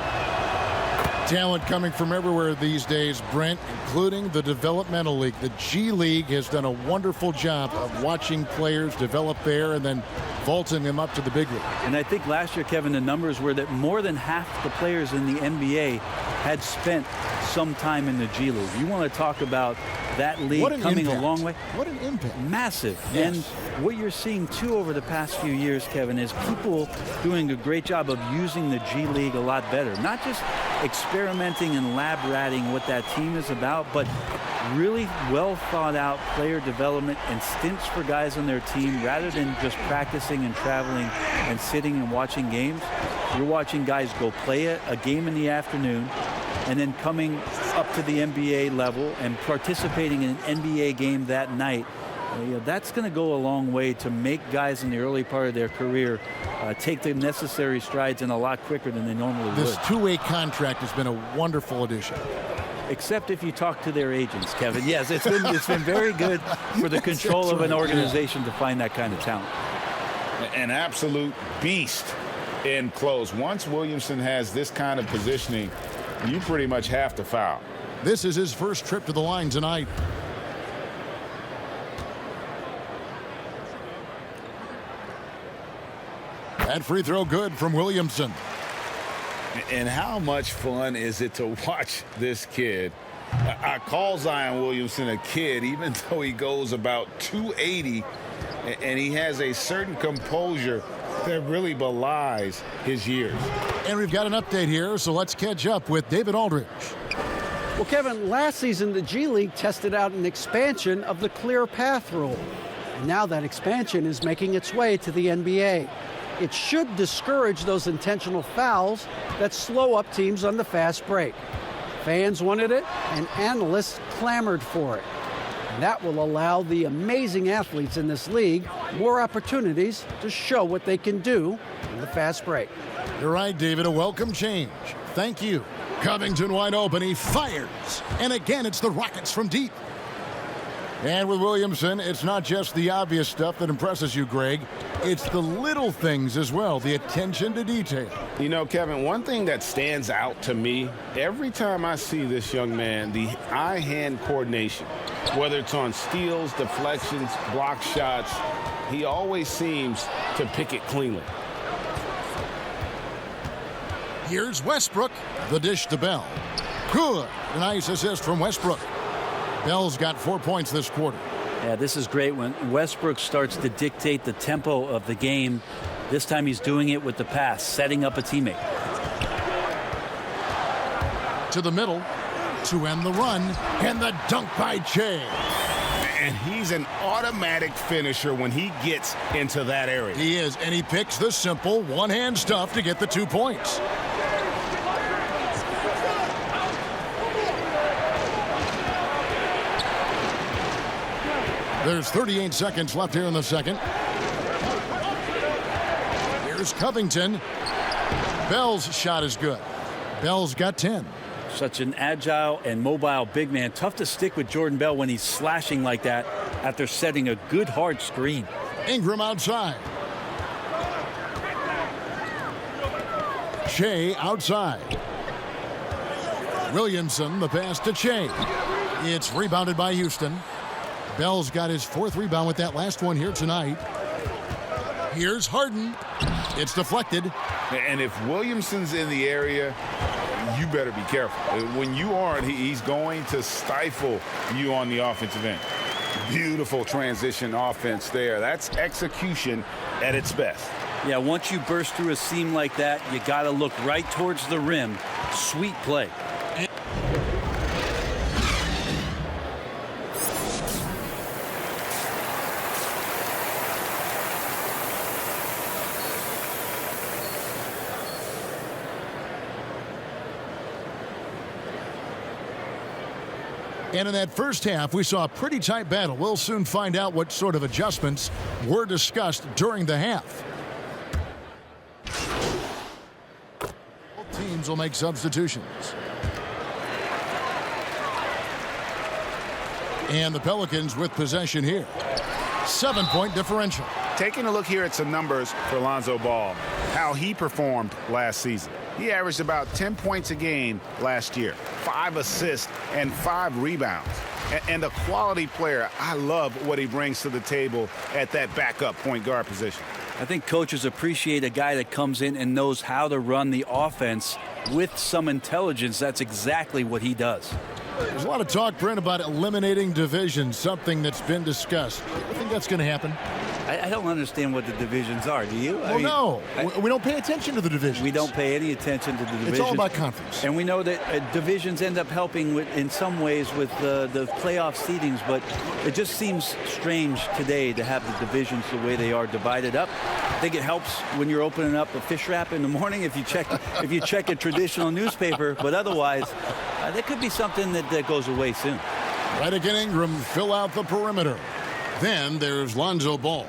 Talent coming from everywhere these days, Brent, including the developmental league. The G League has done a wonderful job of watching players develop there and then vaulting them up to the big league. And I think last year, Kevin, the numbers were that more than half the players in the NBA had spent some time in the G League. You want to talk about that league coming a long way? What an impact. Massive. Yes. And what you're seeing, too, over the past few years, Kevin, is people doing a great job of using the G League a lot better. Not just experimenting and lab ratting what that team is about, but really well thought out player development and stints for guys on their team rather than just practicing and traveling and sitting and watching games. You're watching guys go play a game in the afternoon and then coming up to the NBA level and participating in an NBA game that night. That's going to go a long way to make guys in the early part of their career take the necessary strides and a lot quicker than they normally would. This two-way contract has been a wonderful addition. Except if you talk to their agents, Kevin. Yes, it's been very good for the control of an organization to find that kind of talent. An absolute beast in close. Once Williamson has this kind of positioning, you pretty much have to foul. This is his first trip to the line tonight. That free throw good from Williamson. And how much fun is it to watch this kid? I call Zion Williamson a kid, even though he goes about 280, and he has a certain composure that really belies his years. And we've got an update here, so let's catch up with David Aldridge. Well, Kevin, last season the G League tested out an expansion of the clear path rule. And now that expansion is making its way to the NBA. It should discourage those intentional fouls that slow up teams on the fast break. Fans wanted it, and analysts clamored for it. And that will allow the amazing athletes in this league more opportunities to show what they can do in the fast break. You're right, David. A welcome change. Thank you. Covington wide open. He fires. And again, it's the Rockets from deep. And with Williamson, it's not just the obvious stuff that impresses you, Greg. It's the little things as well, the attention to detail. You know, Kevin, one thing that stands out to me, every time I see this young man, the eye-hand coordination, whether it's on steals, deflections, block shots, he always seems to pick it cleanly. Here's Westbrook, the dish to Bell. Good. A nice assist from Westbrook. Bell's got 4 points this quarter. Yeah, this is great when Westbrook starts to dictate the tempo of the game. This time he's doing it with the pass, setting up a teammate. To the middle to end the run, and the dunk by Che. And he's an automatic finisher when he gets into that area. He is, and he picks the simple one-hand stuff to get the 2 points. There's 38 seconds left here in the second. Here's Covington. Bell's shot is good. Bell's got 10. Such an agile and mobile big man. Tough to stick with Jordan Bell when he's slashing like that after setting a good hard screen. Ingram outside. Che outside. Williamson, the pass to Che. It's rebounded by Houston. Bell's got his 4th rebound with that last one here tonight. Here's Harden. It's deflected. And if Williamson's in the area, you better be careful. When you aren't, he's going to stifle you on the offensive end. Beautiful transition offense there. That's execution at its best. Yeah, once you burst through a seam like that, you got to look right towards the rim. Sweet play. And in that first half, we saw a pretty tight battle. We'll soon find out what sort of adjustments were discussed during the half. Both teams will make substitutions. And the Pelicans with possession here. 7-point differential. Taking a look here at some numbers for Lonzo Ball, how he performed last season. He averaged about 10 points a game last year, 5 assists and 5 rebounds. And a quality player. I love what he brings to the table at that backup point guard position. I think coaches appreciate a guy that comes in and knows how to run the offense with some intelligence. That's exactly what he does. There's a lot of talk, Brent, about eliminating divisions, something that's been discussed. I think that's going to happen. I don't understand what the divisions are. Do you? Well, we don't pay attention to the divisions. We don't pay any attention to the divisions. It's all about conference. And we know that divisions end up helping in some ways with the playoff seedings, but it just seems strange today to have the divisions the way they are divided up. I think it helps when you're opening up a fish wrap in the morning if you check a traditional newspaper, but otherwise, there could be something that goes away soon. Redick and Ingram fill out the perimeter. Then there's Lonzo Ball.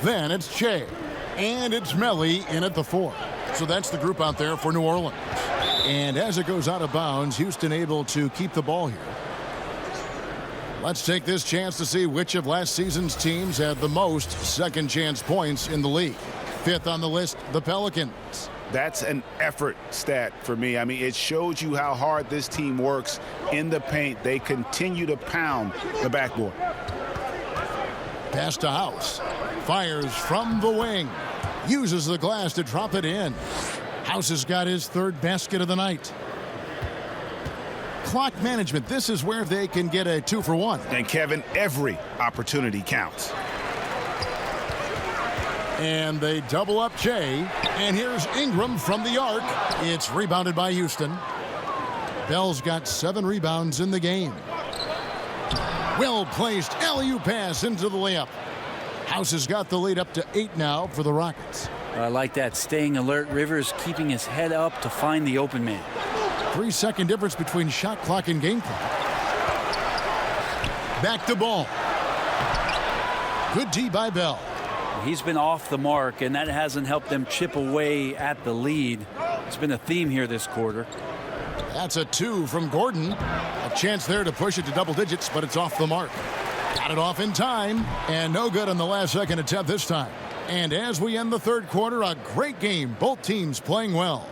Then it's Che. And it's Melly in at the 4. So that's the group out there for New Orleans. And as it goes out of bounds, Houston able to keep the ball here. Let's take this chance to see which of last season's teams had the most second chance points in the league. 5th on the list, the Pelicans. That's an effort stat for me. I mean, it shows you how hard this team works in the paint. They continue to pound the backboard. Pass to House. Fires from the wing. Uses the glass to drop it in. House has got his 3rd basket of the night. Clock management. This is where they can get a 2-for-1. And Kevin, every opportunity counts. And they double up Che. And here's Ingram from the arc. It's rebounded by Houston. Bell's got 7 rebounds in the game. Well-placed alley-oop pass into the layup. House has got the lead up to 8 now for the Rockets. I like that. Staying alert. Rivers keeping his head up to find the open man. 3-second difference between shot clock and game clock. Back to Ball. Good D by Bell. He's been off the mark, and that hasn't helped them chip away at the lead. It's been a theme here this quarter. That's a 2 from Gordon. A chance there to push it to double digits, but it's off the mark. Got it off in time, and no good on the last second attempt this time. And as we end the 3rd quarter, a great game. Both teams playing well.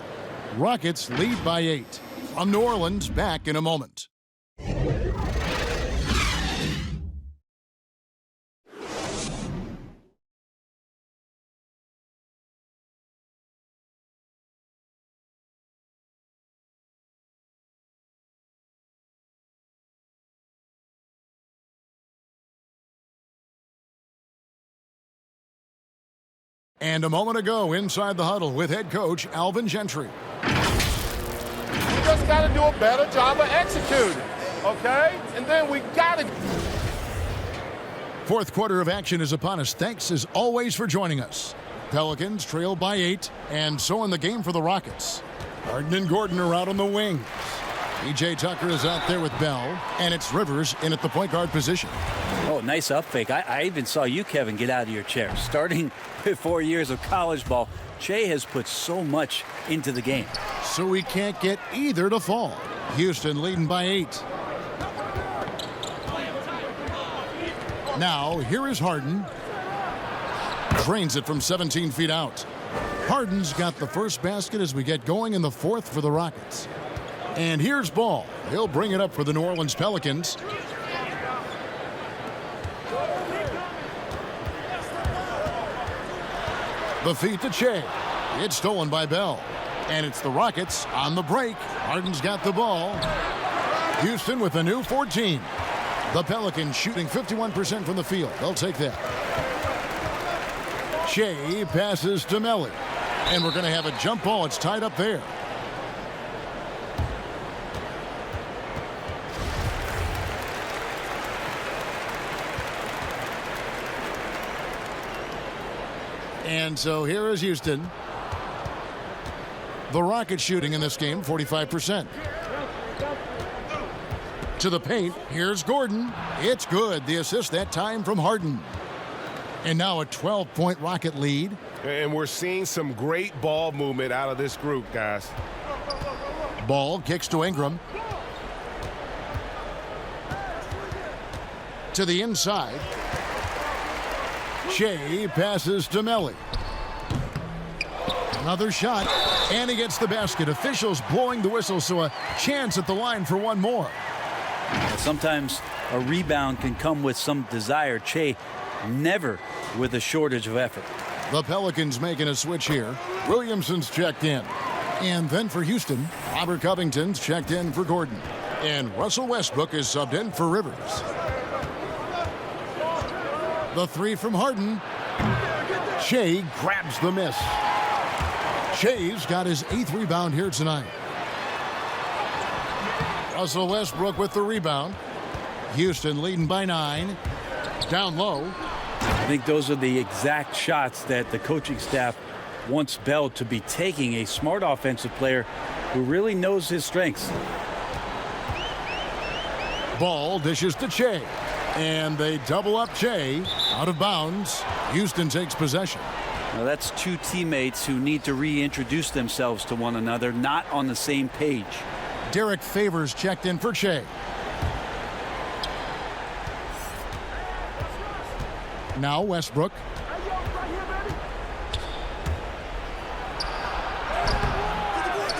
Rockets lead by 8. From New Orleans, back in a moment. And a moment ago, inside the huddle with head coach Alvin Gentry. You just got to do a better job of executing, okay? And then we got to... 4th quarter of action is upon us. Thanks as always for joining us. Pelicans trail by 8, and so in the game for the Rockets. Harden and Gordon are out on the wing. P.J. Tucker is out there with Bell, and it's Rivers in at the point guard position. Oh, nice up fake. I even saw you, Kevin, get out of your chair. Starting with 4 years of college ball, Che has put so much into the game. So we can't get either to fall. Houston leading by 8. Now, here is Harden. Drains it from 17 feet out. Harden's got the first basket as we get going in the 4th for the Rockets. And here's Ball. He'll bring it up for the New Orleans Pelicans. The feed to Che. It's stolen by Bell. And it's the Rockets on the break. Harden's got the ball. Houston with a new 14. The Pelicans shooting 51% from the field. They'll take that. Shea passes to Melly. And we're going to have a jump ball. It's tied up there. And so here is Houston. The Rockets shooting in this game, 45%. To the paint, here's Gordon. It's good. The assist that time from Harden. And now a 12-point Rocket lead. And we're seeing some great ball movement out of this group, guys. Ball kicks to Ingram. To the inside. Shea passes to Melly. Another shot, and he gets the basket. Officials blowing the whistle, so a chance at the line for one more. Sometimes a rebound can come with some desire. Shea never with a shortage of effort. The Pelicans making a switch here. Williamson's checked in. And then for Houston, Robert Covington's checked in for Gordon. And Russell Westbrook is subbed in for Rivers. The three from Harden. Shea grabs the miss. Shea's got his 8th rebound here tonight. Russell Westbrook with the rebound. Houston leading by 9. Down low. I think those are the exact shots that the coaching staff wants Bell to be taking. A smart offensive player who really knows his strengths. Ball dishes to Shea. And they double up Shea. Out of bounds. Houston takes possession. Now that's two teammates who need to reintroduce themselves to one another, not on the same page. Derek Favors checked in for Shea. Now Westbrook.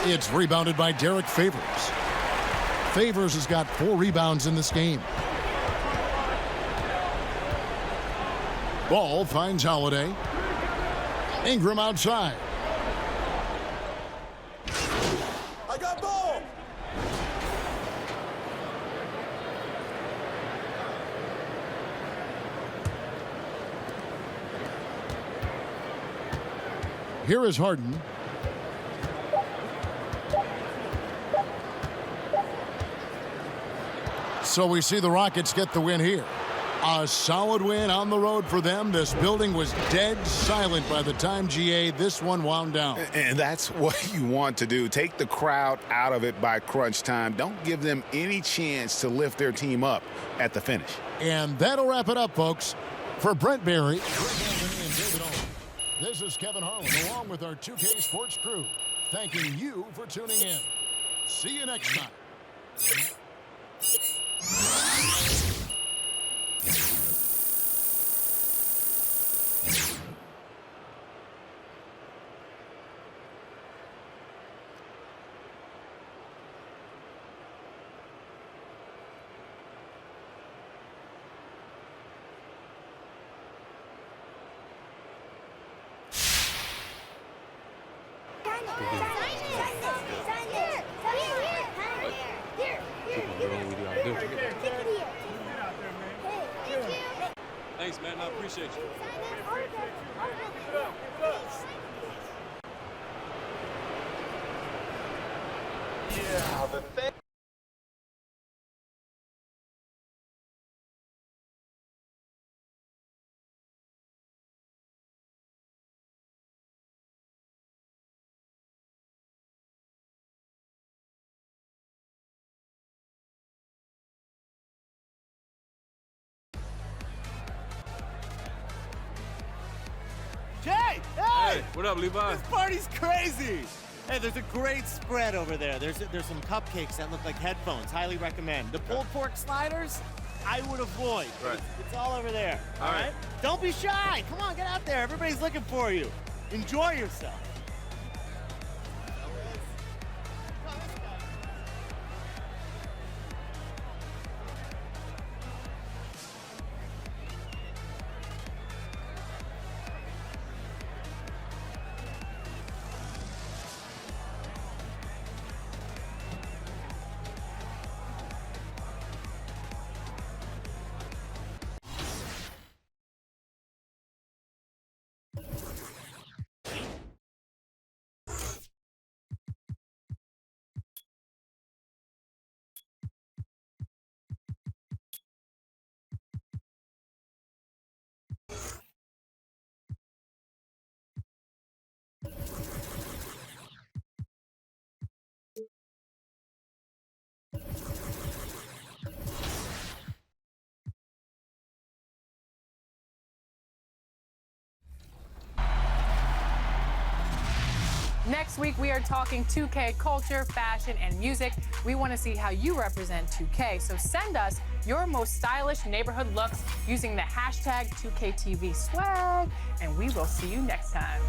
It's rebounded by Derek Favors. Favors has got 4 rebounds in this game. Ball finds Holiday. Ingram outside. I got ball. Here is Harden. So we see the Rockets get the win here. A solid win on the road for them. This building was dead silent by the time this one wound down. And that's what you want to do. Take the crowd out of it by crunch time. Don't give them any chance to lift their team up at the finish. And that'll wrap it up, folks. For Brent Barry, this is Kevin Harlan along with our 2K Sports crew, thanking you for tuning in. See you next time. Thanks, man. I appreciate you. Yeah, the thing. Jay! Hey! Hey, what up, Levi? This party's crazy! Hey, there's a great spread over there. There's some cupcakes that look like headphones. Highly recommend. The pulled pork sliders, I would avoid. Right. It's all over there. All right. Don't be shy. Come on, get out there. Everybody's looking for you. Enjoy yourself. Next week, we are talking 2K culture, fashion, and music. We want to see how you represent 2K. So send us your most stylish neighborhood looks using the hashtag 2KTV swag, and we will see you next time.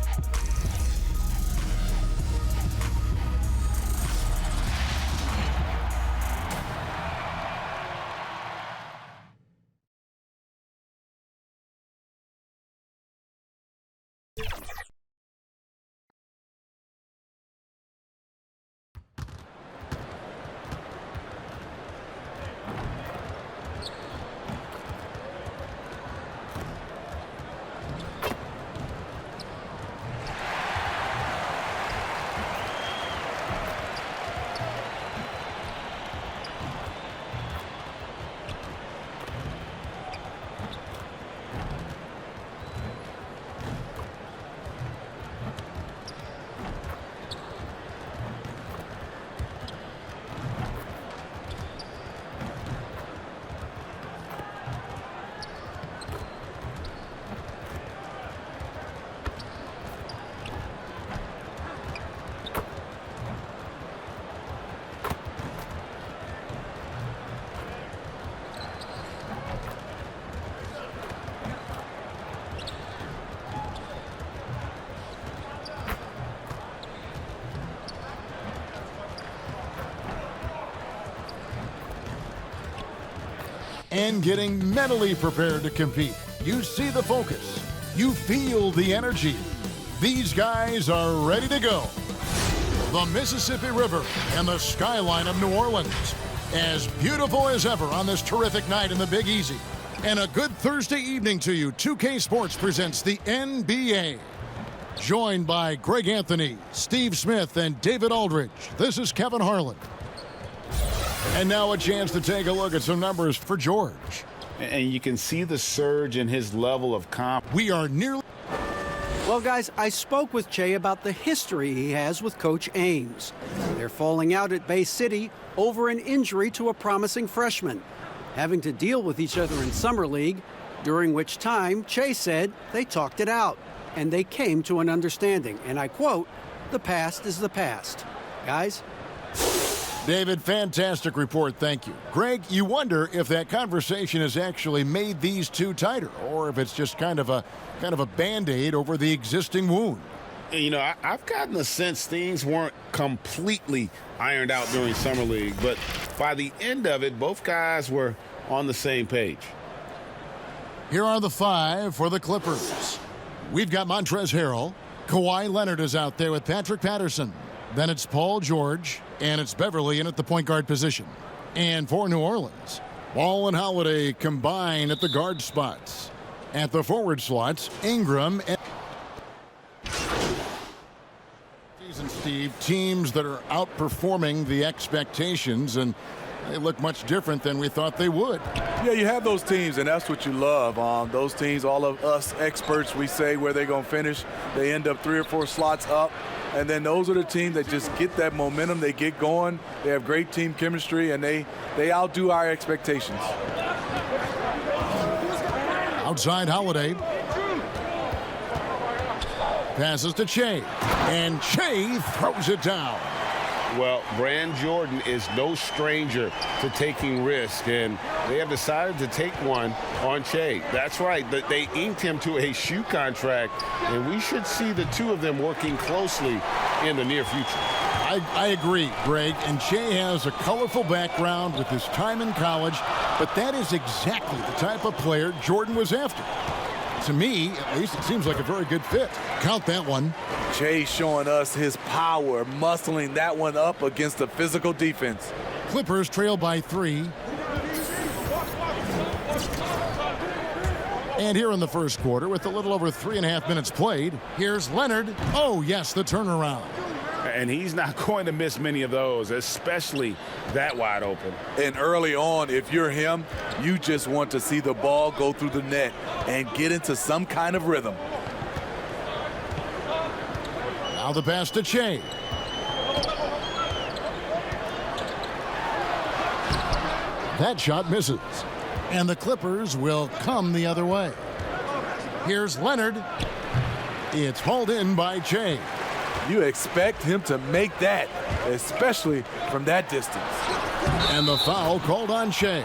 And getting mentally prepared to compete. You see the focus. You feel the energy. These guys are ready to go. The Mississippi River and the skyline of New Orleans. As beautiful as ever on this terrific night in the Big Easy. And a good Thursday evening to you. 2K Sports presents the NBA. Joined by Greg Anthony, Steve Smith, and David Aldridge. This is Kevin Harlan. And now a chance to take a look at some numbers for George. And you can see the surge in his level of confidence. We are nearly... Well, guys, I spoke with Che about the history he has with Coach Ames. They're falling out at Bay City over an injury to a promising freshman, having to deal with each other in Summer League, during which time Che said they talked it out, and they came to an understanding. And I quote, "The past is the past." Guys? David, fantastic report, thank you. Greg, you wonder if that conversation has actually made these two tighter, or if it's just kind of a Band-Aid over the existing wound. You know, I've gotten the sense things weren't completely ironed out during Summer League, but by the end of it, both guys were on the same page. Here are the five for the Clippers. We've got Montrezl Harrell. Kawhi Leonard is out there with Patrick Patterson. Then it's Paul George, and it's Beverly in at the point guard position. And for New Orleans, Ball and Holiday combine at the guard spots. At the forward slots, Ingram and... Season, Steve, teams that are outperforming the expectations, and they look much different than we thought they would. Yeah, you have those teams, and that's what you love. Those teams, all of us experts, we say where they're going to finish. They end up 3 or 4 slots up. And then those are the teams that just get that momentum. They get going. They have great team chemistry, and they outdo our expectations. Outside Holiday. Passes to Che. And Che throws it down. Well, Brand Jordan is no stranger to taking risks, and they have decided to take one on Che. That's right. They inked him to a shoe contract, and we should see the two of them working closely in the near future. I agree, Greg. And Che has a colorful background with his time in college, but that is exactly the type of player Jordan was after. To me, at least, it seems like a very good fit. Count that one. Che showing us his power, muscling that one up against a physical defense. Clippers trail by 3. And here in the first quarter, with a little over 3.5 minutes played, here's Leonard. Oh, yes, the turnaround. And he's not going to miss many of those, especially that wide open. And early on, if you're him, you just want to see the ball go through the net and get into some kind of rhythm. Now the pass to Che. That shot misses. And the Clippers will come the other way. Here's Leonard. It's hauled in by Che. You expect him to make that, especially from that distance. And the foul called on Shea.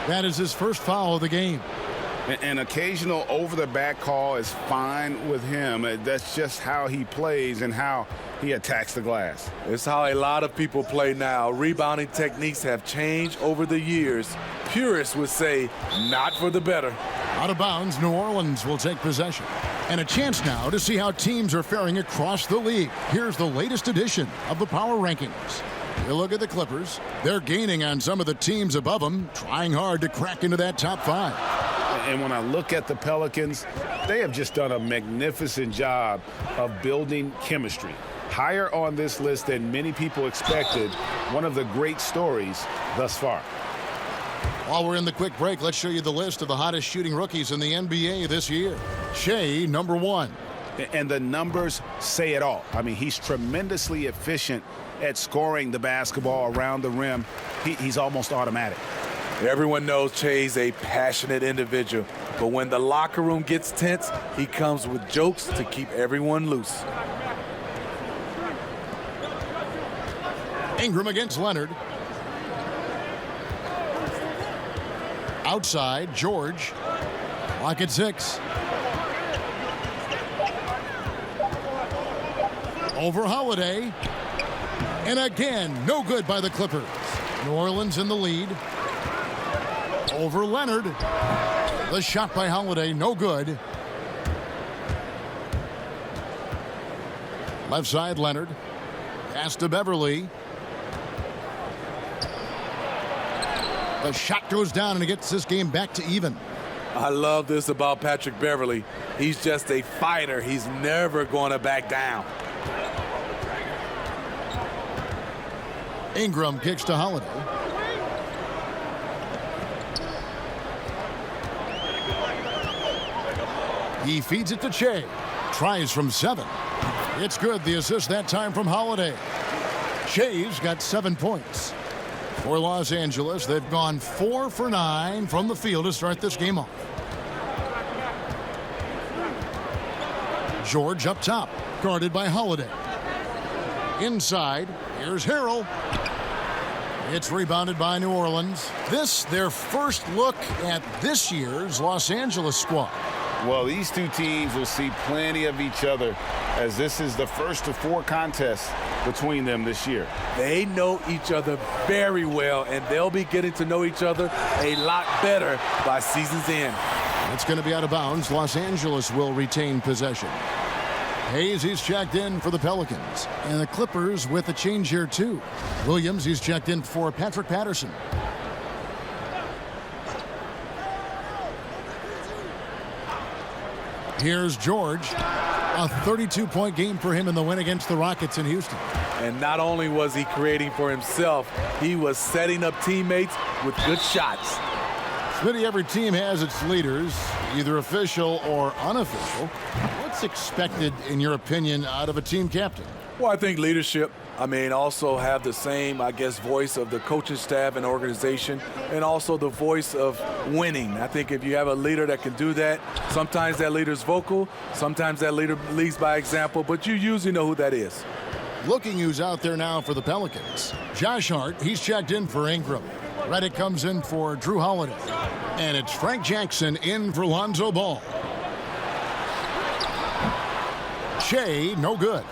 That is his first foul of the game. An occasional over-the-back call is fine with him. That's just how he plays and how he attacks the glass. It's how a lot of people play now. Rebounding techniques have changed over the years. Purists would say, not for the better. Out of bounds, New Orleans will take possession. And a chance now to see how teams are faring across the league. Here's the latest edition of the Power Rankings. You look at the Clippers. They're gaining on some of the teams above them, trying hard to crack into that top 5. And when I look at the Pelicans, they have just done a magnificent job of building chemistry. Higher on this list than many people expected. One of the great stories thus far. While we're in the quick break, let's show you the list of the hottest shooting rookies in the NBA this year. Shea, number 1. And the numbers say it all. I mean, he's tremendously efficient at scoring the basketball around the rim. He's almost automatic. Everyone knows Shea's a passionate individual, but when the locker room gets tense, he comes with jokes to keep everyone loose. Ingram against Leonard. Outside, George. Clock at 6. Over Holiday. And again, no good by the Clippers. New Orleans in the lead. Over Leonard. The shot by Holiday, no good. Left side, Leonard. Pass to Beverly. The shot goes down and it gets this game back to even. I love this about Patrick Beverly. He's just a fighter. He's never going to back down. Ingram kicks to Holiday. He feeds it to Shea. Tries from 7. It's good. The assist that time from Holiday. Shea's got 7 points. For Los Angeles, they've gone 4 for 9 from the field to start this game off. George up top, guarded by Holiday. Inside, here's Harrell. It's rebounded by New Orleans. This, their first look at this year's Los Angeles squad. Well, these two teams will see plenty of each other as this is the first of 4 contests between them this year. They know each other very well, and they'll be getting to know each other a lot better by season's end. It's going to be out of bounds. Los Angeles will retain possession. Hayes, he's checked in for the Pelicans. And the Clippers with a change here, too. Williams, he's checked in for Patrick Patterson. Here's George. A 32-point game for him in the win against the Rockets in Houston. And not only was he creating for himself, he was setting up teammates with good shots. Smitty, every team has its leaders, either official or unofficial. What's expected, in your opinion, out of a team captain? Well, I think leadership. Also have the same, voice of the coaching staff and organization, and also the voice of winning. I think if you have a leader that can do that, sometimes that leader's vocal, sometimes that leader leads by example, but you usually know who that is. Looking who's out there now for the Pelicans. Josh Hart, he's checked in for Ingram. Reddick comes in for Drew Holiday. And it's Frank Jackson in for Lonzo Ball. Shea, no good.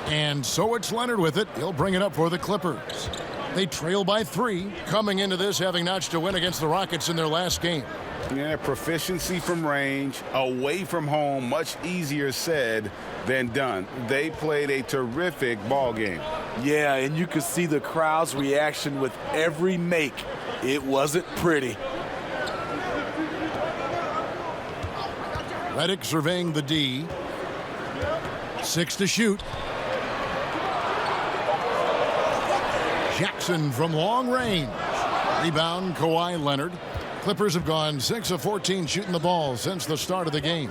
And so it's Leonard with it. He'll bring it up for the Clippers. They trail by 3, coming into this having notched a win against the Rockets in their last game. Yeah, proficiency from range, away from home, much easier said than done. They played a terrific ball game. Yeah, and you could see the crowd's reaction with every make. It wasn't pretty. Reddick surveying the D. 6 to shoot. Jackson from long range. Rebound, Kawhi Leonard. Clippers have gone 6 of 14 shooting the ball since the start of the game.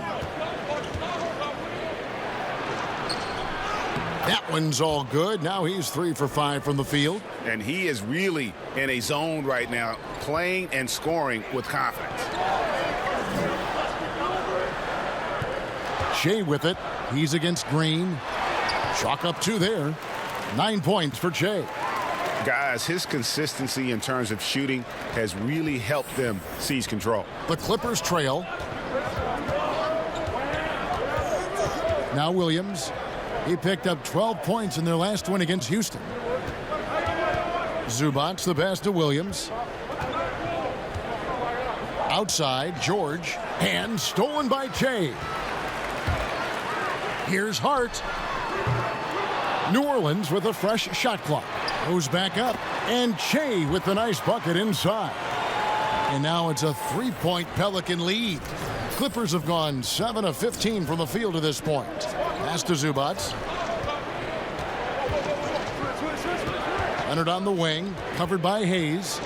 That one's all good. Now he's 3 for 5 from the field. And he is really in a zone right now, playing and scoring with confidence. Shea with it. He's against Green. Chalk up 2 there. 9 points for Che. Guys, his consistency in terms of shooting has really helped them seize control. The Clippers trail. Now Williams. He picked up 12 points in their last win against Houston. Zubats the pass to Williams. Outside, George. And stolen by Che. Here's Hart. New Orleans with a fresh shot clock. Goes back up. And Che with the nice bucket inside. And now it's a 3-point Pelican lead. Clippers have gone 7 of 15 from the field to this point. Pass to Zubats. Leonard on the wing, covered by Hayes.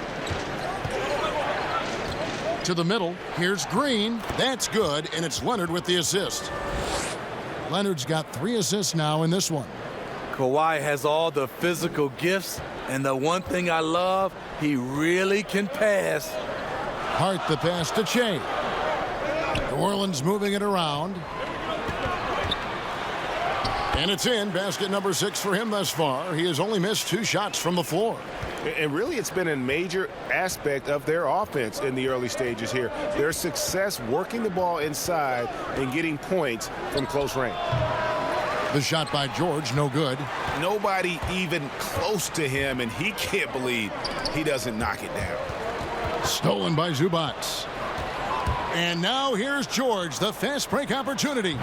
To the middle, here's Green. That's good, and it's Leonard with the assist. Leonard's got 3 assists now in this one. Kawhi has all the physical gifts, and the one thing I love, he really can pass. Hart the pass to Che. New Orleans moving it around. And it's in. Basket number 6 for him thus far. He has only missed 2 shots from the floor. And really, it's been a major aspect of their offense in the early stages here. Their success working the ball inside and getting points from close range. The shot by George, no good. Nobody even close to him, and he can't believe he doesn't knock it down. Stolen by Zubats. And now here's George, the fast break opportunity.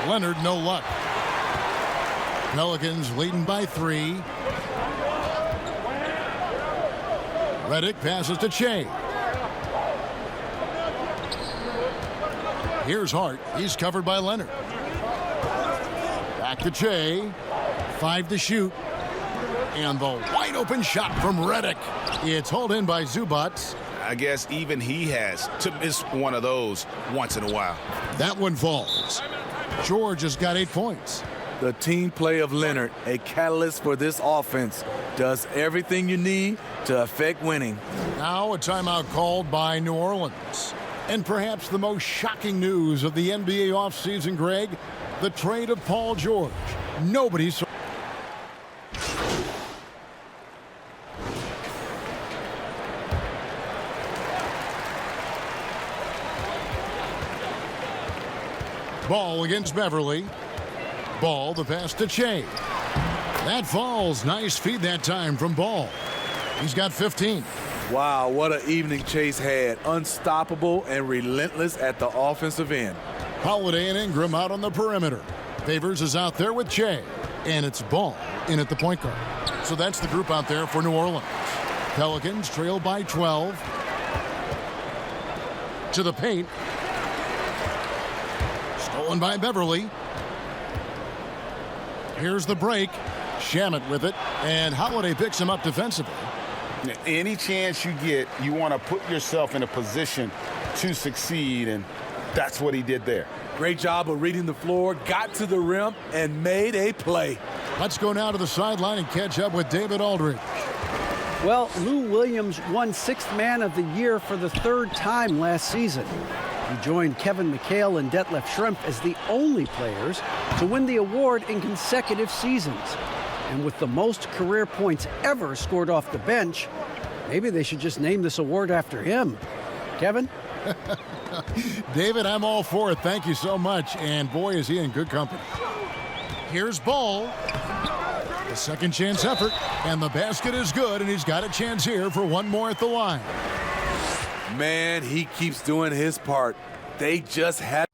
Leonard, no luck. Pelicans leading by 3. Redick passes to Che. Here's Hart. He's covered by Leonard. Back to Che. 5 to shoot. And the wide open shot from Redick. It's hauled in by Zubats. I guess even he has to miss one of those once in a while. That one falls. George has got 8 points. The team play of Leonard, a catalyst for this offense, does everything you need to affect winning. Now a timeout called by New Orleans. And perhaps the most shocking news of the NBA offseason, Greg, the trade of Paul George. Nobody saw. Ball against Beverly. Ball, the pass to Che. That falls. Nice feed that time from Ball. He's got 15. Wow, what an evening Chase had. Unstoppable and relentless at the offensive end. Holiday and Ingram out on the perimeter. Favors is out there with Che. And it's Ball in at the point guard. So that's the group out there for New Orleans. Pelicans trail by 12. To the paint. Stolen by Beverly. Here's the break. Shamet with it. And Holiday picks him up defensively. Any chance you get, you want to put yourself in a position to succeed, and that's what he did there. Great job of reading the floor, got to the rim, and made a play. Let's go now to the sideline and catch up with David Aldridge. Well, Lou Williams won 6th Man of the Year for the 3rd time last season. He joined Kevin McHale and Detlef Schrempf as the only players to win the award in consecutive seasons. And with the most career points ever scored off the bench, maybe they should just name this award after him. Kevin? David, I'm all for it. Thank you so much. And boy, is he in good company. Here's Ball. A second chance effort. And the basket is good. And he's got a chance here for one more at the line. Man, he keeps doing his part. They just had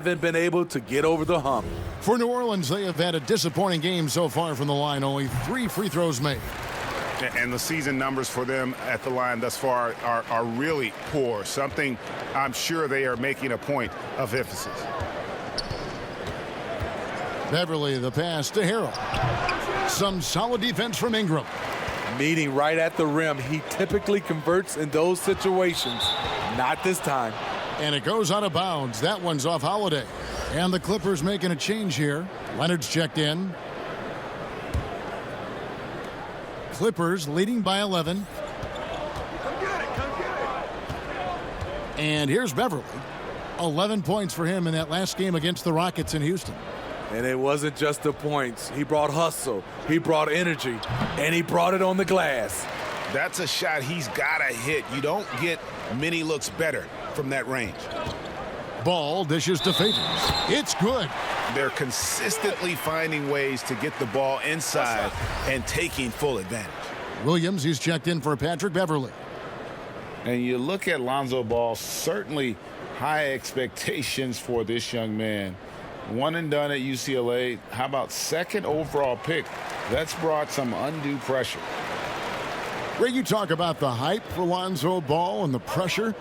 haven't been able to get over the hump. For New Orleans, they have had a disappointing game so far from the line. Only 3 free throws made. And the season numbers for them at the line thus far are really poor. Something I'm sure they are making a point of emphasis. Beverly, the pass to Harrell. Some solid defense from Ingram. Meeting right at the rim. He typically converts in those situations. Not this time. And it goes out of bounds. That one's off Holiday. And the Clippers making a change here. Leonard's checked in. Clippers leading by 11. And here's Beverly. 11 points for him in that last game against the Rockets in Houston. And it wasn't just the points. He brought hustle, he brought energy, and he brought it on the glass. That's a shot he's got to hit. You don't get many looks better from that range. Ball dishes to Favors. It's good. They're consistently finding ways to get the ball inside and taking full advantage. Williams, he's checked in for Patrick Beverly. And you look at Lonzo Ball, certainly high expectations for this young man. One and done at UCLA. How about second overall pick? That's brought some undue pressure. Ray, you talk about the hype for Lonzo Ball and the pressure.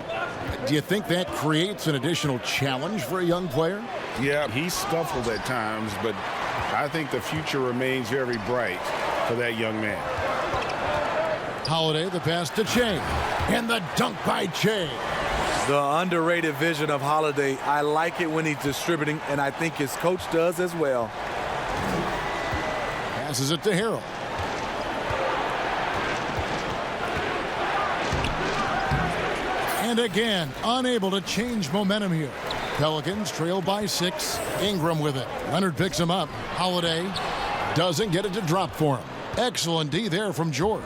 Do you think that creates an additional challenge for a young player? Yeah, he's scuffled at times, but I think the future remains very bright for that young man. Holiday, the pass to Che. And the dunk by Che. The underrated vision of Holiday. I like it when he's distributing, and I think his coach does as well. Passes it to Harrell. And again, unable to change momentum here. Pelicans trail by 6. Ingram with it. Leonard picks him up. Holiday doesn't get it to drop for him. Excellent D there from George.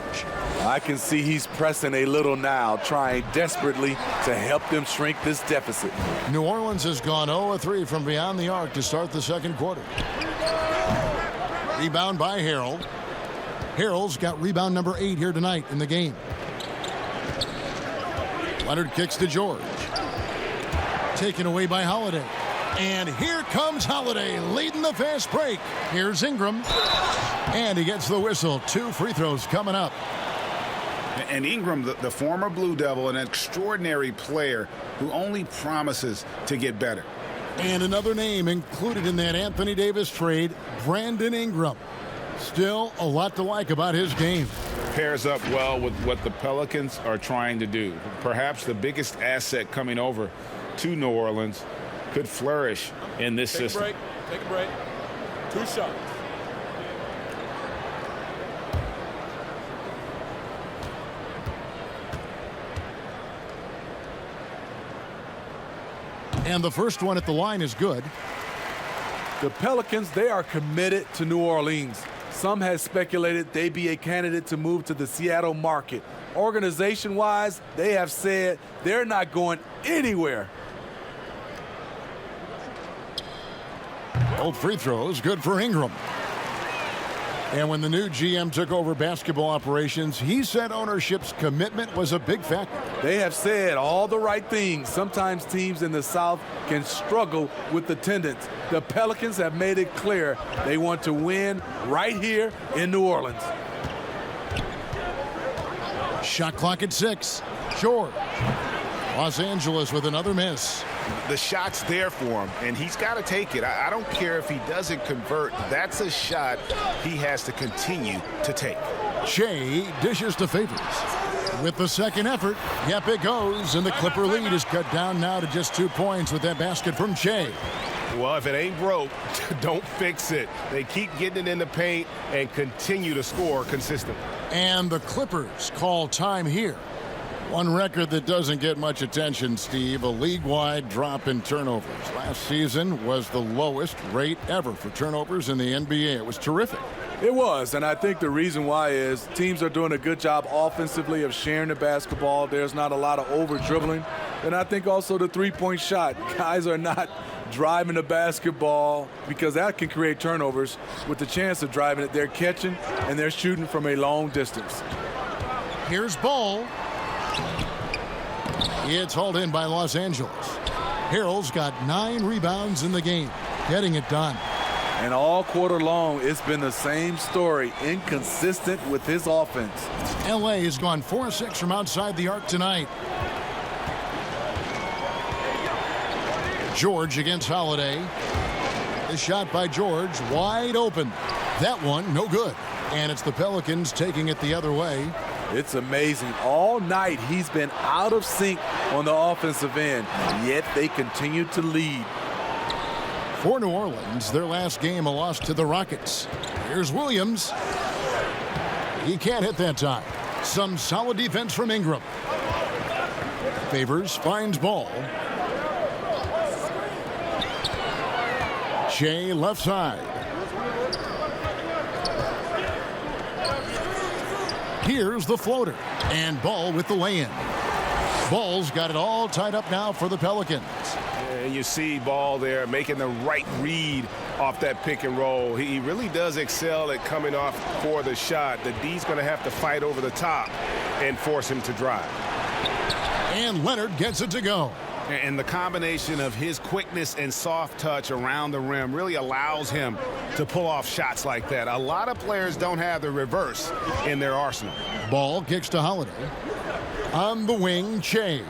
I can see he's pressing a little now, trying desperately to help them shrink this deficit. New Orleans has gone 0-3 from beyond the arc to start the second quarter. Rebound by Harrell. Harrell's got rebound number 8 here tonight in the game. Leonard kicks to George. Taken away by Holiday. And here comes Holiday leading the fast break. Here's Ingram. And he gets the whistle. 2 free throws coming up. And Ingram, the former Blue Devil, an extraordinary player who only promises to get better. And another name included in that Anthony Davis trade, Brandon Ingram. Still a lot to like about his game. Pairs up well with what the Pelicans are trying to do. Perhaps the biggest asset coming over to New Orleans could flourish in this system. Take a break. 2 shots. And the first one at the line is good. The Pelicans, they are committed to New Orleans. Some have speculated they be a candidate to move to the Seattle market. Organization-wise, they have said they're not going anywhere. Both free throws, good for Ingram. And when the new GM took over basketball operations, he said ownership's commitment was a big factor. They have said all the right things. Sometimes teams in the South can struggle with attendance. The Pelicans have made it clear they want to win right here in New Orleans. Shot clock at 6. George. Los Angeles with another miss. The shot's there for him, and he's got to take it. I don't care if he doesn't convert. That's a shot he has to continue to take. Che dishes to Favors. With the second effort, yep, it goes, and the Clipper lead is cut down now to just 2 points with that basket from Che. Well, if it ain't broke, don't fix it. They keep getting it in the paint and continue to score consistently. And the Clippers call time here. One record that doesn't get much attention, Steve, a league-wide drop in turnovers. Last season was the lowest rate ever for turnovers in the NBA. It was terrific. It was, and I think the reason why is teams are doing a good job offensively of sharing the basketball. There's not a lot of over-dribbling. And I think also the three-point shot. Guys are not driving the basketball because that can create turnovers. With the chance of driving it, they're catching and they're shooting from a long distance. Here's Ball. It's hauled in by Los Angeles. Harrell's got 9 rebounds in the game, getting it done. And all quarter long, it's been the same story, inconsistent with his offense. LA has gone 4-6 from outside the arc tonight. George against Holiday. The shot by George, wide open. That one, no good. And it's the Pelicans taking it the other way. It's amazing. All night, he's been out of sync on the offensive end, yet they continue to lead. For New Orleans, their last game, a loss to the Rockets. Here's Williams. He can't hit that time. Some solid defense from Ingram. Favors, finds Ball. Shea left side. Here's the floater. And Ball with the lay-in. Ball's got it all tied up now for the Pelicans. And you see Ball there making the right read off that pick and roll. He really does excel at coming off for the shot. The D's going to have to fight over the top and force him to drive. And Leonard gets it to go. And the combination of his quickness and soft touch around the rim really allows him to pull off shots like that. A lot of players don't have the reverse in their arsenal. Ball kicks to Holiday. On the wing, Shea.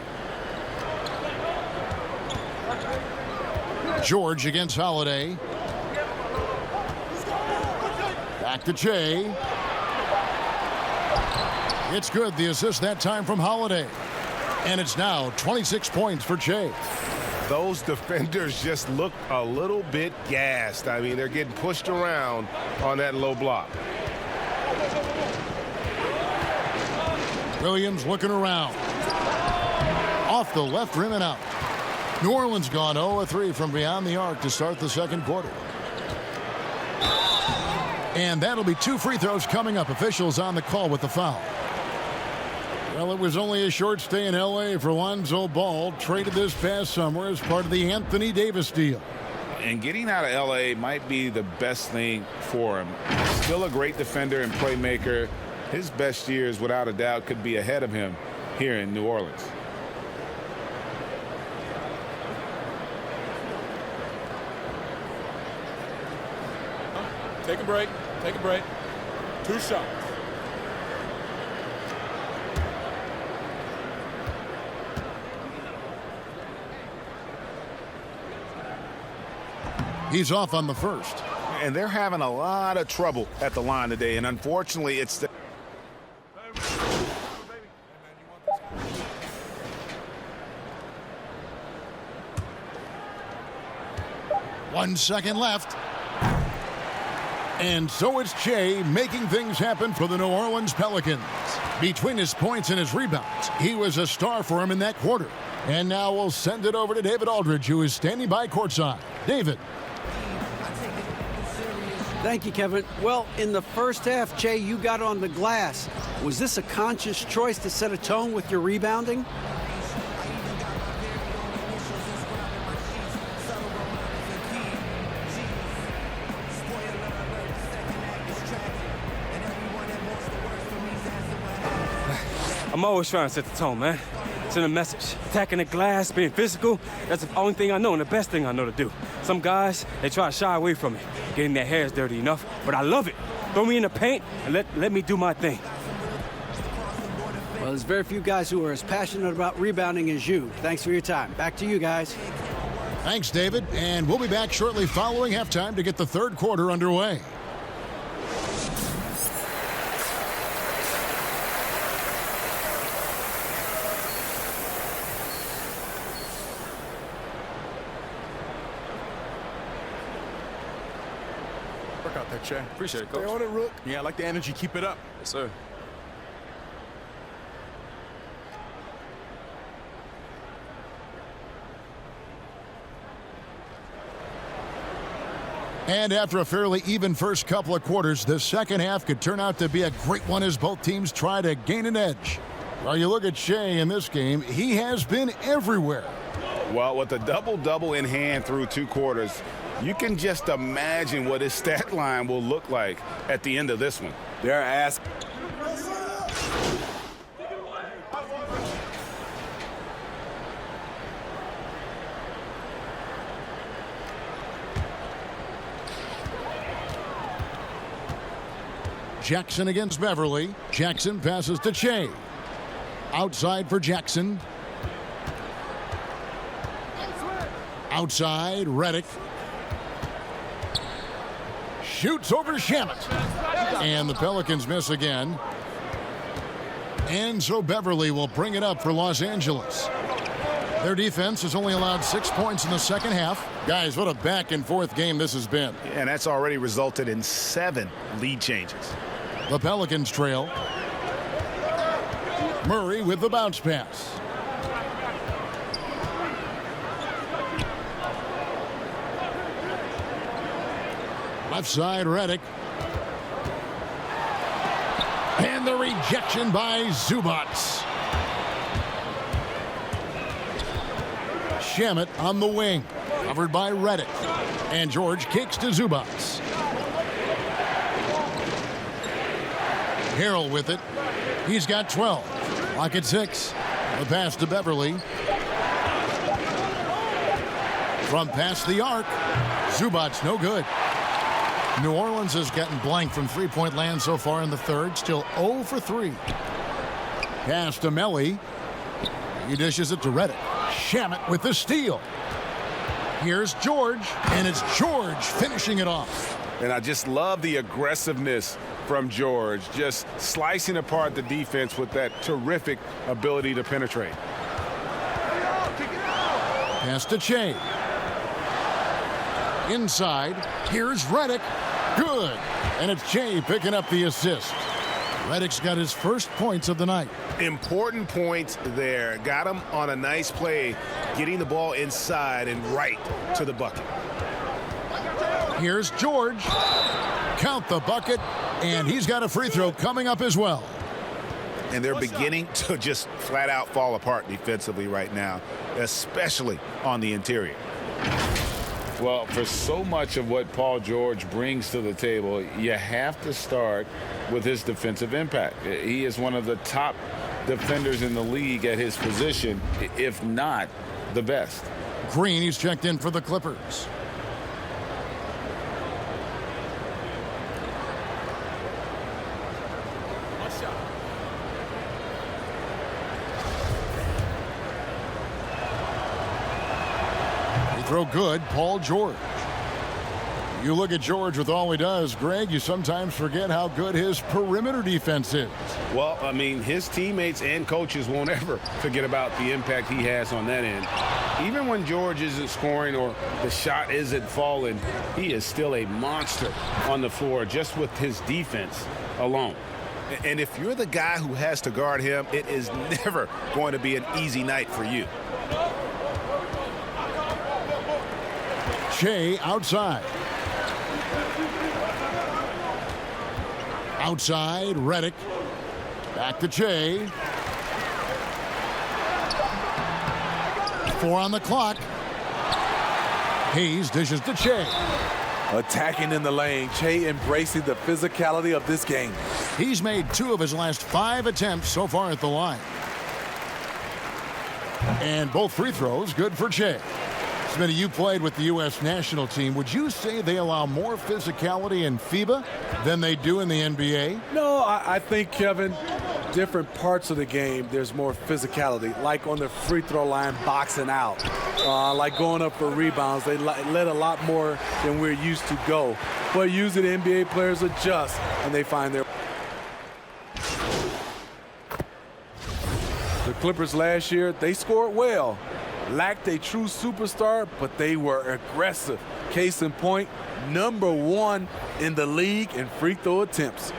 George against Holiday. Back to Shea. It's good. The assist that time from Holiday. And it's now 26 points for Shea. Those defenders just look a little bit gassed. I mean, they're getting pushed around on that low block. Williams looking around. Off the left rim and out. New Orleans gone 0-3 from beyond the arc to start the second quarter. And that'll be 2 free throws coming up. Officials on the call with the foul. Well, it was only a short stay in L.A. for Lonzo Ball, traded this past summer as part of the Anthony Davis deal. And getting out of L.A. might be the best thing for him. Still a great defender and playmaker. His best years, without a doubt, could be ahead of him here in New Orleans. Take a break. Take a break. 2 shots. He's off on the first. And they're having a lot of trouble at the line today. And unfortunately, it's the... One second left. And so it's Shea making things happen for the New Orleans Pelicans. Between his points and his rebounds, he was a star for him in that quarter. And now we'll send it over to David Aldridge, who is standing by courtside. David. Thank you, Kevin. Well, in the first half, Jay, you got on the glass. Was this a conscious choice to set a tone with your rebounding? I'm always trying to set the tone, man. Send a message. Attacking the glass, being physical, that's the only thing I know and the best thing I know to do. Some guys, they try to shy away from it, getting their hairs dirty enough, but I love it. Throw me in the paint and let me do my thing. Well, there's very few guys who are as passionate about rebounding as you. Thanks for your time. Back to you guys. Thanks, David. And we'll be back shortly following halftime to get the third quarter underway. Work out there, Che. Appreciate it, Coach. Stay on it, Rook. Yeah, I like the energy. Keep it up. Yes, sir. And after a fairly even first couple of quarters, the second half could turn out to be a great one as both teams try to gain an edge. Well, you look at Shea in this game, he has been everywhere. Well, with a double-double in hand through 2 quarters, you can just imagine what his stat line will look like at the end of this one. They're asking. Jackson against Beverly. Jackson passes to Che. Outside for Jackson. Outside, Reddick. Shoots over Shamet. And the Pelicans miss again. And so Beverly will bring it up for Los Angeles. Their defense has only allowed 6 points in the second half. Guys, what a back-and-forth game this has been. And that's already resulted in 7 lead changes. The Pelicans trail. Murray with the bounce pass. Left side, Reddick. And the rejection by Zubac. Shamet on the wing. Covered by Reddick. And George kicks to Zubac. Harrell with it. He's got 12. Clock at 6. The pass to Beverly. From past the arc. Zubac no good. New Orleans has gotten blank from three-point land so far in the third. Still 0 for 3. Pass to Melly. He dishes it to Reddick. Shamet with the steal. Here's George, and it's George finishing it off. And I just love the aggressiveness from George, just slicing apart the defense with that terrific ability to penetrate. Pass to Che. Inside, here's Reddick. Good. And it's Che picking up the assist. Reddick's got his first points of the night. Important points there. Got him on a nice play, getting the ball inside and right to the bucket. Here's George. Count the bucket, and he's got a free throw coming up as well. And they're beginning to just flat out fall apart defensively right now, especially on the interior. Well, for so much of what Paul George brings to the table, you have to start with his defensive impact. He is one of the top defenders in the league at his position, if not the best. Green, he's checked in for the Clippers. Throw good, Paul George. You look at George with all he does, Greg, you sometimes forget how good his perimeter defense is. Well, I mean, his teammates and coaches won't ever forget about the impact he has on that end. Even when George isn't scoring or the shot isn't falling, he is still a monster on the floor just with his defense alone. And if you're the guy who has to guard him, it is never going to be an easy night for you. Che outside. Outside, Reddick. Back to Che. 4 on the clock. Hayes dishes to Che. Attacking in the lane, Che embracing the physicality of this game. He's made 2 of his last 5 attempts so far at the line. And both free throws good for Che. Smitty, you played with the U.S. national team. Would you say they allow more physicality in FIBA than they do in the NBA? No, I think, Kevin, different parts of the game, there's more physicality. Like on the free throw line, boxing out. Like going up for rebounds. They let a lot more than we're used to go. But usually the NBA players adjust, and they find their... The Clippers last year, they scored well. Lacked a true superstar, but they were aggressive. Case in point, #1 in the league in free throw attempts.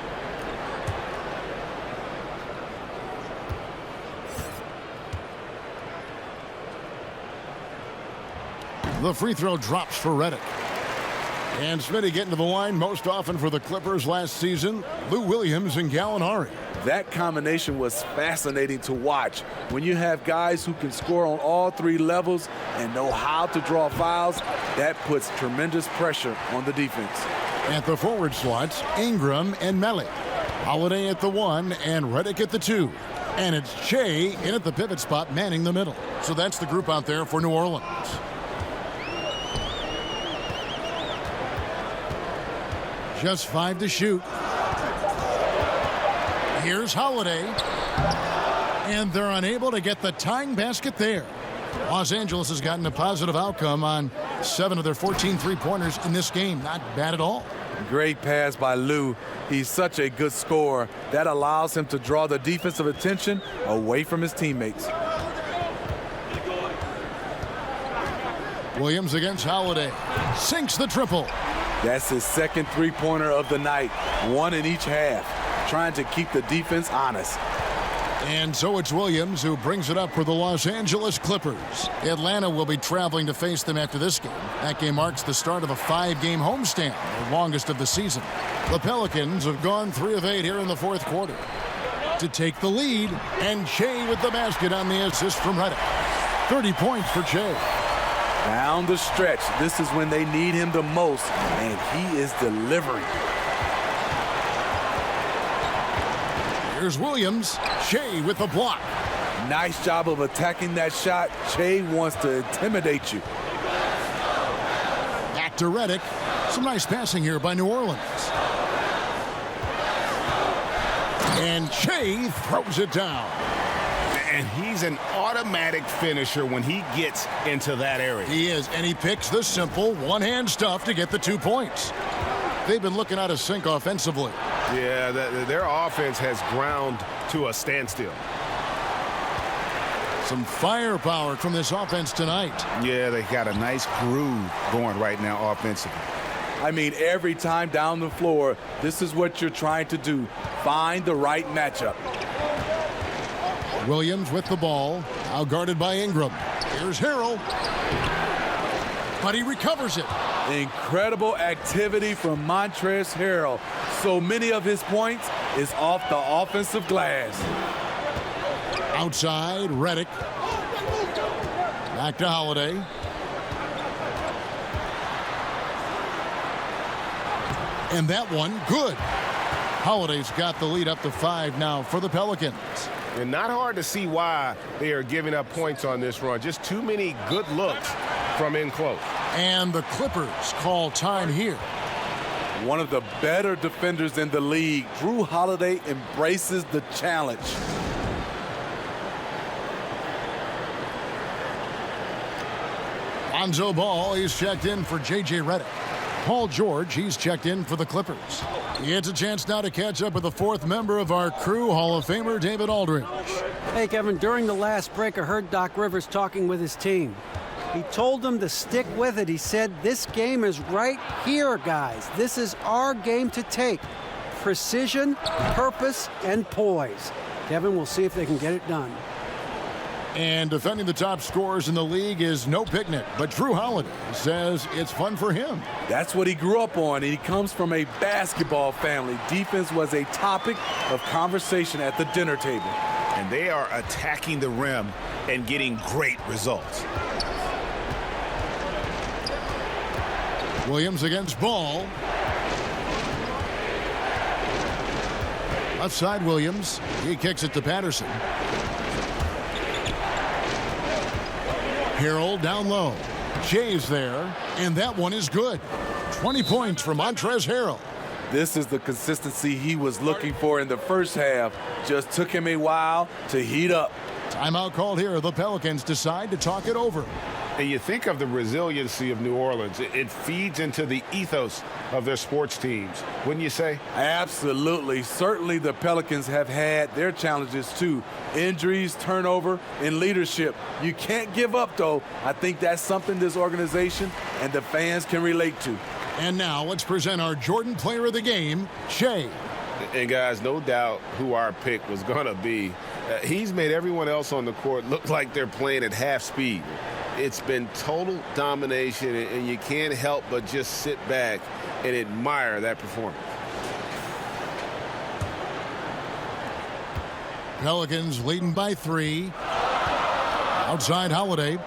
The free throw drops for Reddick. And Smitty getting to the line most often for the Clippers last season, Lou Williams and Gallinari. That combination was fascinating to watch. When you have guys who can score on all 3 levels and know how to draw fouls, that puts tremendous pressure on the defense. At the forward slots, Ingram and Melly. Holiday at the 1 and Reddick at the 2. And it's Che in at the pivot spot manning the middle. So that's the group out there for New Orleans. Just 5 to shoot. Here's Holiday. And they're unable to get the tying basket there. Los Angeles has gotten a positive outcome on 7 of their 14 three-pointers in this game. Not bad at all. Great pass by Lou. He's such a good scorer. That allows him to draw the defensive attention away from his teammates. Williams against Holiday. Sinks the triple. That's his second three-pointer of the night. 1 in each half. Trying to keep the defense honest. And so it's Williams who brings it up for the Los Angeles Clippers. Atlanta will be traveling to face them after this game. That game marks the start of a 5-game homestand, the longest of the season. The Pelicans have gone 3 of 8 here in the fourth quarter to take the lead, and Shea with the basket on the assist from Redick. 30 points for Shea. Down the stretch, this is when they need him the most, and he is delivering. Here's Williams. Shea with the block. Nice job of attacking that shot. Shea wants to intimidate you. Back to Redick. Some nice passing here by New Orleans. And Shea throws it down. And he's an automatic finisher when he gets into that area. He is, and he picks the simple one-hand stuff to get the 2 points. They've been looking out of sync offensively. Yeah, their offense has ground to a standstill. Some firepower from this offense tonight. Yeah, they got a nice groove going right now offensively. I mean, every time down the floor, this is what you're trying to do. Find the right matchup. Williams with the ball, now guarded by Ingram. Here's Harrell. But he recovers it. Incredible activity from Montrezl Harrell. So many of his points is off the offensive glass. Outside, Redick. Back to Holiday. And that one, good. Holiday's got the lead up to 5 now for the Pelicans. And not hard to see why they are giving up points on this run. Just too many good looks from in close. And the Clippers call time here. One of the better defenders in the league. Drew Holiday embraces the challenge. Lonzo Ball, he's checked in for J.J. Redick. Paul George, he's checked in for the Clippers. He gets a chance now to catch up with the 4th member of our crew, Hall of Famer David Aldridge. Hey, Kevin, during the last break, I heard Doc Rivers talking with his team. He told them to stick with it. He said, this game is right here, guys. This is our game to take. Precision, purpose, and poise. Kevin, we'll see if they can get it done. And defending the top scorers in the league is no picnic, but Drew Holiday says it's fun for him. That's what he grew up on, and he comes from a basketball family. Defense was a topic of conversation at the dinner table. And they are attacking the rim and getting great results. Williams against Ball. Left side Williams. He kicks it to Patterson. Harrell down low. Jay's there, and that one is good. 20 points for Montrezl Harrell. This is the consistency he was looking for in the first half. Just took him a while to heat up. Timeout called here. The Pelicans decide to talk it over. And you think of the resiliency of New Orleans. It feeds into the ethos of their sports teams, wouldn't you say? Absolutely. Certainly the Pelicans have had their challenges too. Injuries, turnover, and leadership. You can't give up, though. I think that's something this organization and the fans can relate to. And now let's present our Jordan Player of the Game, Shea. And guys, no doubt who our pick was going to be. He's made everyone else on the court look like they're playing at half speed. It's been total domination, and you can't help but just sit back and admire that performance. Pelicans leading by 3. Outside Holiday.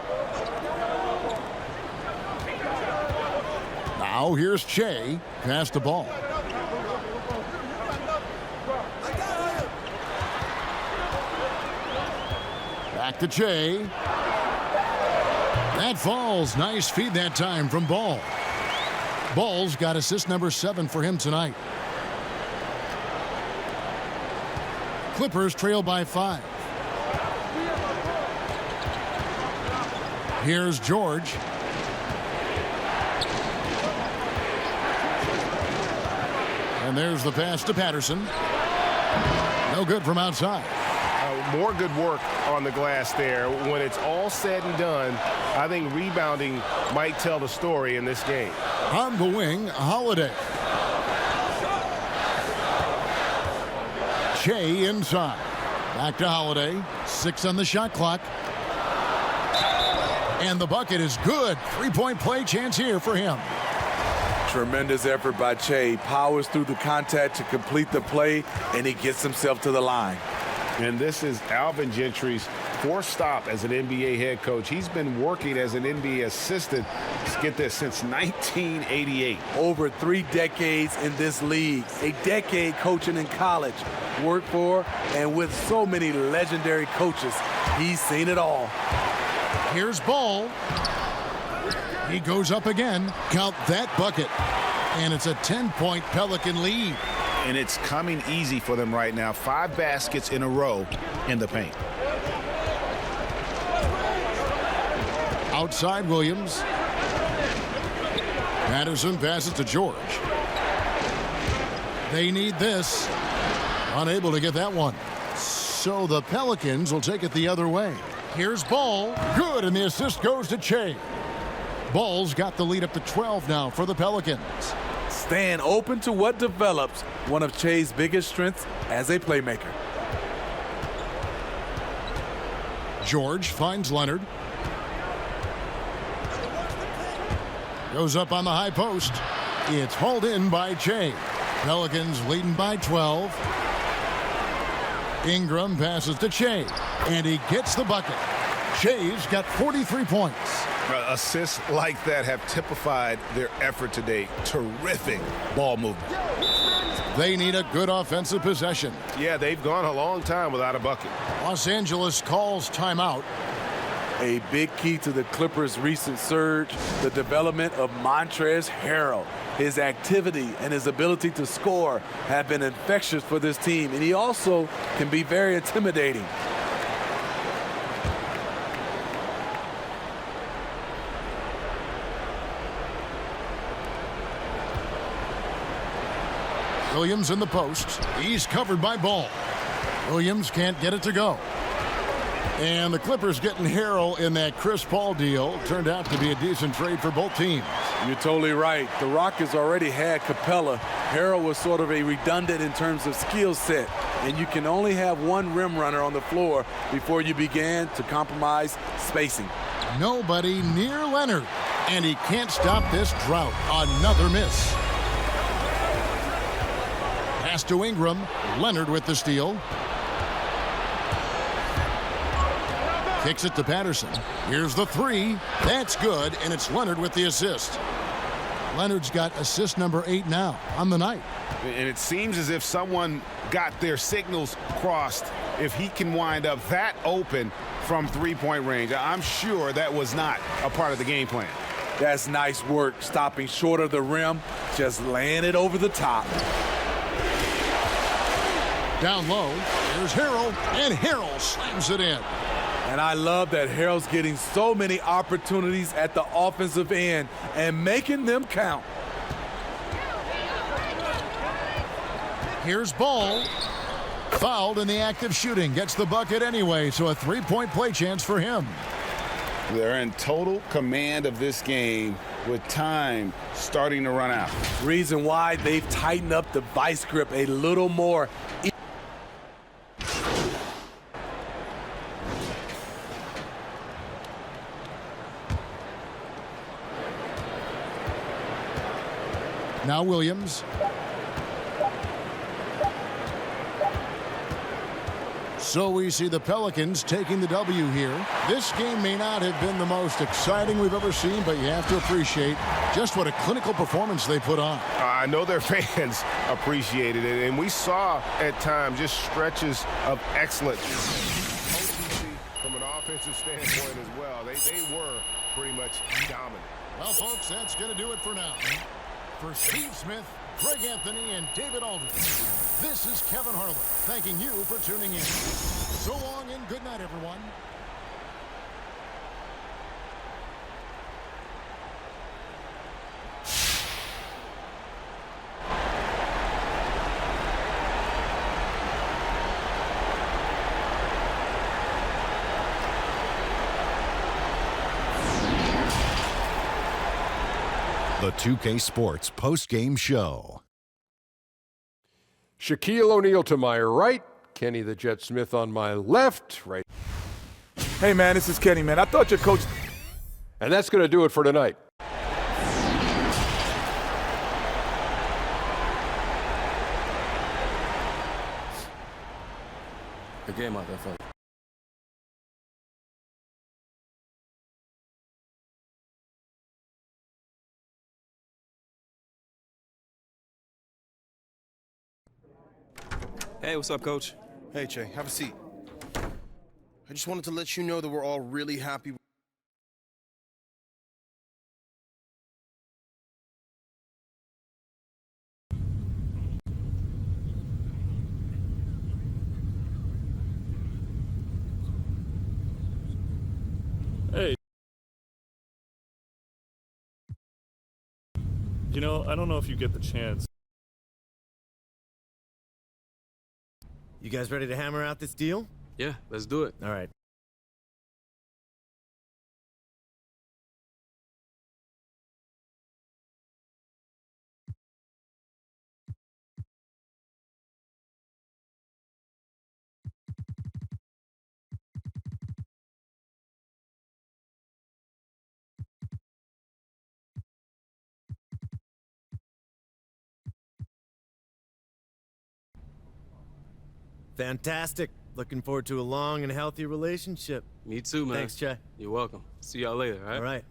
Now here's Shea. Pass the ball. Back to Shea. That falls. Nice feed that time from Ball. Ball's got assist number 7 for him tonight. Clippers trail by 5. Here's George. And there's the pass to Patterson. No good from outside. More good work on the glass there. When it's all said and done, I think rebounding might tell the story in this game. On the wing, Holiday. Shea inside. Back to Holiday. 6 on the shot clock. And the bucket is good. 3-point play chance here for him. Tremendous effort by Che. Powers through the contact to complete the play, and he gets himself to the line. And this is Alvin Gentry's 4th stop as an NBA head coach. He's been working as an NBA assistant, let's get this, since 1988. Over 3 decades in this league. A decade coaching in college. Worked for and with so many legendary coaches. He's seen it all. Here's Ball. He goes up again. Count that bucket. And it's a 10-point Pelican lead. And it's coming easy for them right now. 5 baskets in a row in the paint. Outside Williams. Patterson passes to George. They need this. Unable to get that one. So the Pelicans will take it the other way. Here's Ball. Good, and the assist goes to Che. Ball's got the lead up to 12 now for the Pelicans. Staying open to what develops one of Che's biggest strengths as a playmaker. George finds Leonard. Goes up on the high post. It's hauled in by Che. Pelicans leading by 12. Ingram passes to Che, and he gets the bucket. Che's got 43 points. Assists like that have typified their effort today. Terrific ball movement. They need a good offensive possession. Yeah, they've gone a long time without a bucket. Los Angeles calls timeout. A big key to the Clippers' recent surge, the development of Montrezl Harrell. His activity and his ability to score have been infectious for this team, and he also can be very intimidating. Williams in the post. He's covered by Ball. Williams can't get it to go. And the Clippers getting Harrell in that Chris Paul deal. Turned out to be a decent trade for both teams. You're totally right. The Rockets already had Capella. Harrell was sort of a redundant in terms of skill set. And you can only have one rim runner on the floor before you began to compromise spacing. Nobody near Leonard. And he can't stop this drought. Another miss. Pass to Ingram. Leonard with the steal. Kicks it to Patterson. Here's the 3. That's good, and it's Leonard with the assist. Leonard's got assist number 8 now on the night. And it seems as if someone got their signals crossed. If he can wind up that open from 3-point range, I'm sure that was not a part of the game plan. That's nice work, stopping short of the rim, just laying it over the top. Down low, there's Harrell, and Harrell slams it in. And I love that Harrell's getting so many opportunities at the offensive end and making them count. Here's Ball. Fouled in the act of shooting. Gets the bucket anyway, so a 3-point play chance for him. They're in total command of this game with time starting to run out. Reason why they've tightened up the vice grip a little more. Now Williams. So we see the Pelicans taking the W here. This game may not have been the most exciting we've ever seen, but you have to appreciate just what a clinical performance they put on. I know their fans appreciated it, and we saw at times just stretches of excellence. From an offensive standpoint as well, they were pretty much dominant. Well, folks, that's going to do it for now. For Steve Smith, Greg Anthony, and David Aldridge. This is Kevin Harlan, thanking you for tuning in. So long and good night, everyone. The 2K Sports post-game show. Shaquille O'Neal to my right, Kenny the Jet Smith on my left. Right. Hey, man, this is Kenny, man. I thought your coach... And that's going to do it for tonight. The game out there, fella. Hey, what's up, Coach? Hey, Che, have a seat. I just wanted to let you know that we're all really happy. Hey. You know, I don't know if you get the chance. You guys ready to hammer out this deal? Yeah, let's do it. All right. Fantastic. Looking forward to a long and healthy relationship. Me too, man. Thanks, Che. You're welcome. See y'all later, all right? All right.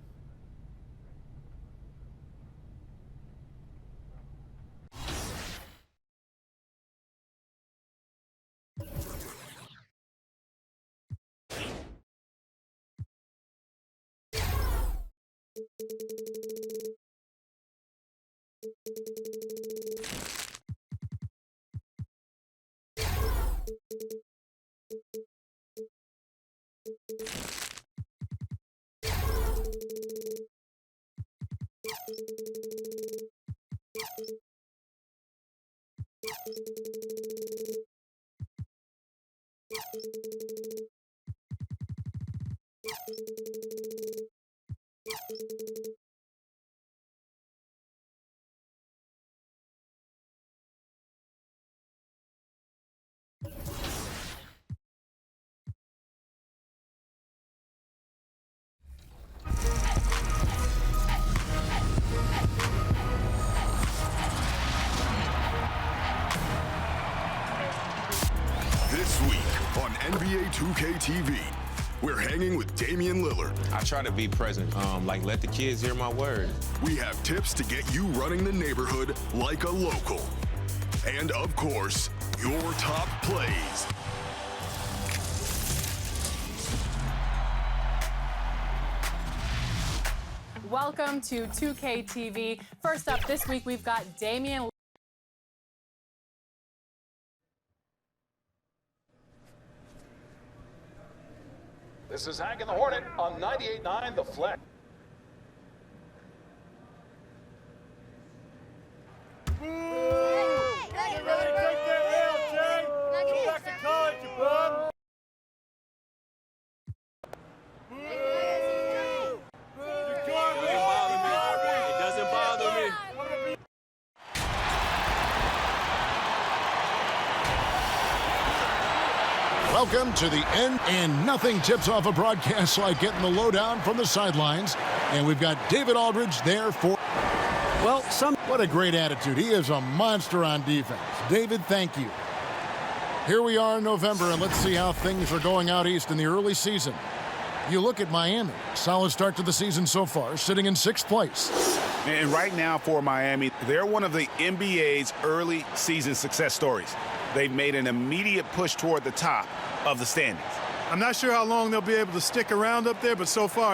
This week on NBA 2K TV, we're hanging with Damian Lillard. I try to be present, like let the kids hear my word. We have tips to get you running the neighborhood like a local. And of course, your top plays. Welcome to 2K TV. First up this week, we've got Damian. This is Hank and the Hornet on 98.9 The Flex. Get ready to take that L, Jay. Go back to college, you bum. It doesn't bother me. Welcome to the end, and nothing tips off a broadcast like getting the lowdown from the sidelines. And we've got David Aldridge there for... Well, what a great attitude. He is a monster on defense. David, thank you. Here we are in November, and let's see how things are going out east in the early season. You look at Miami, solid start to the season so far, sitting in 6th place. And right now for Miami, they're one of the NBA's early season success stories. They've made an immediate push toward the top of the standings. I'm not sure how long they'll be able to stick around up there, but so far,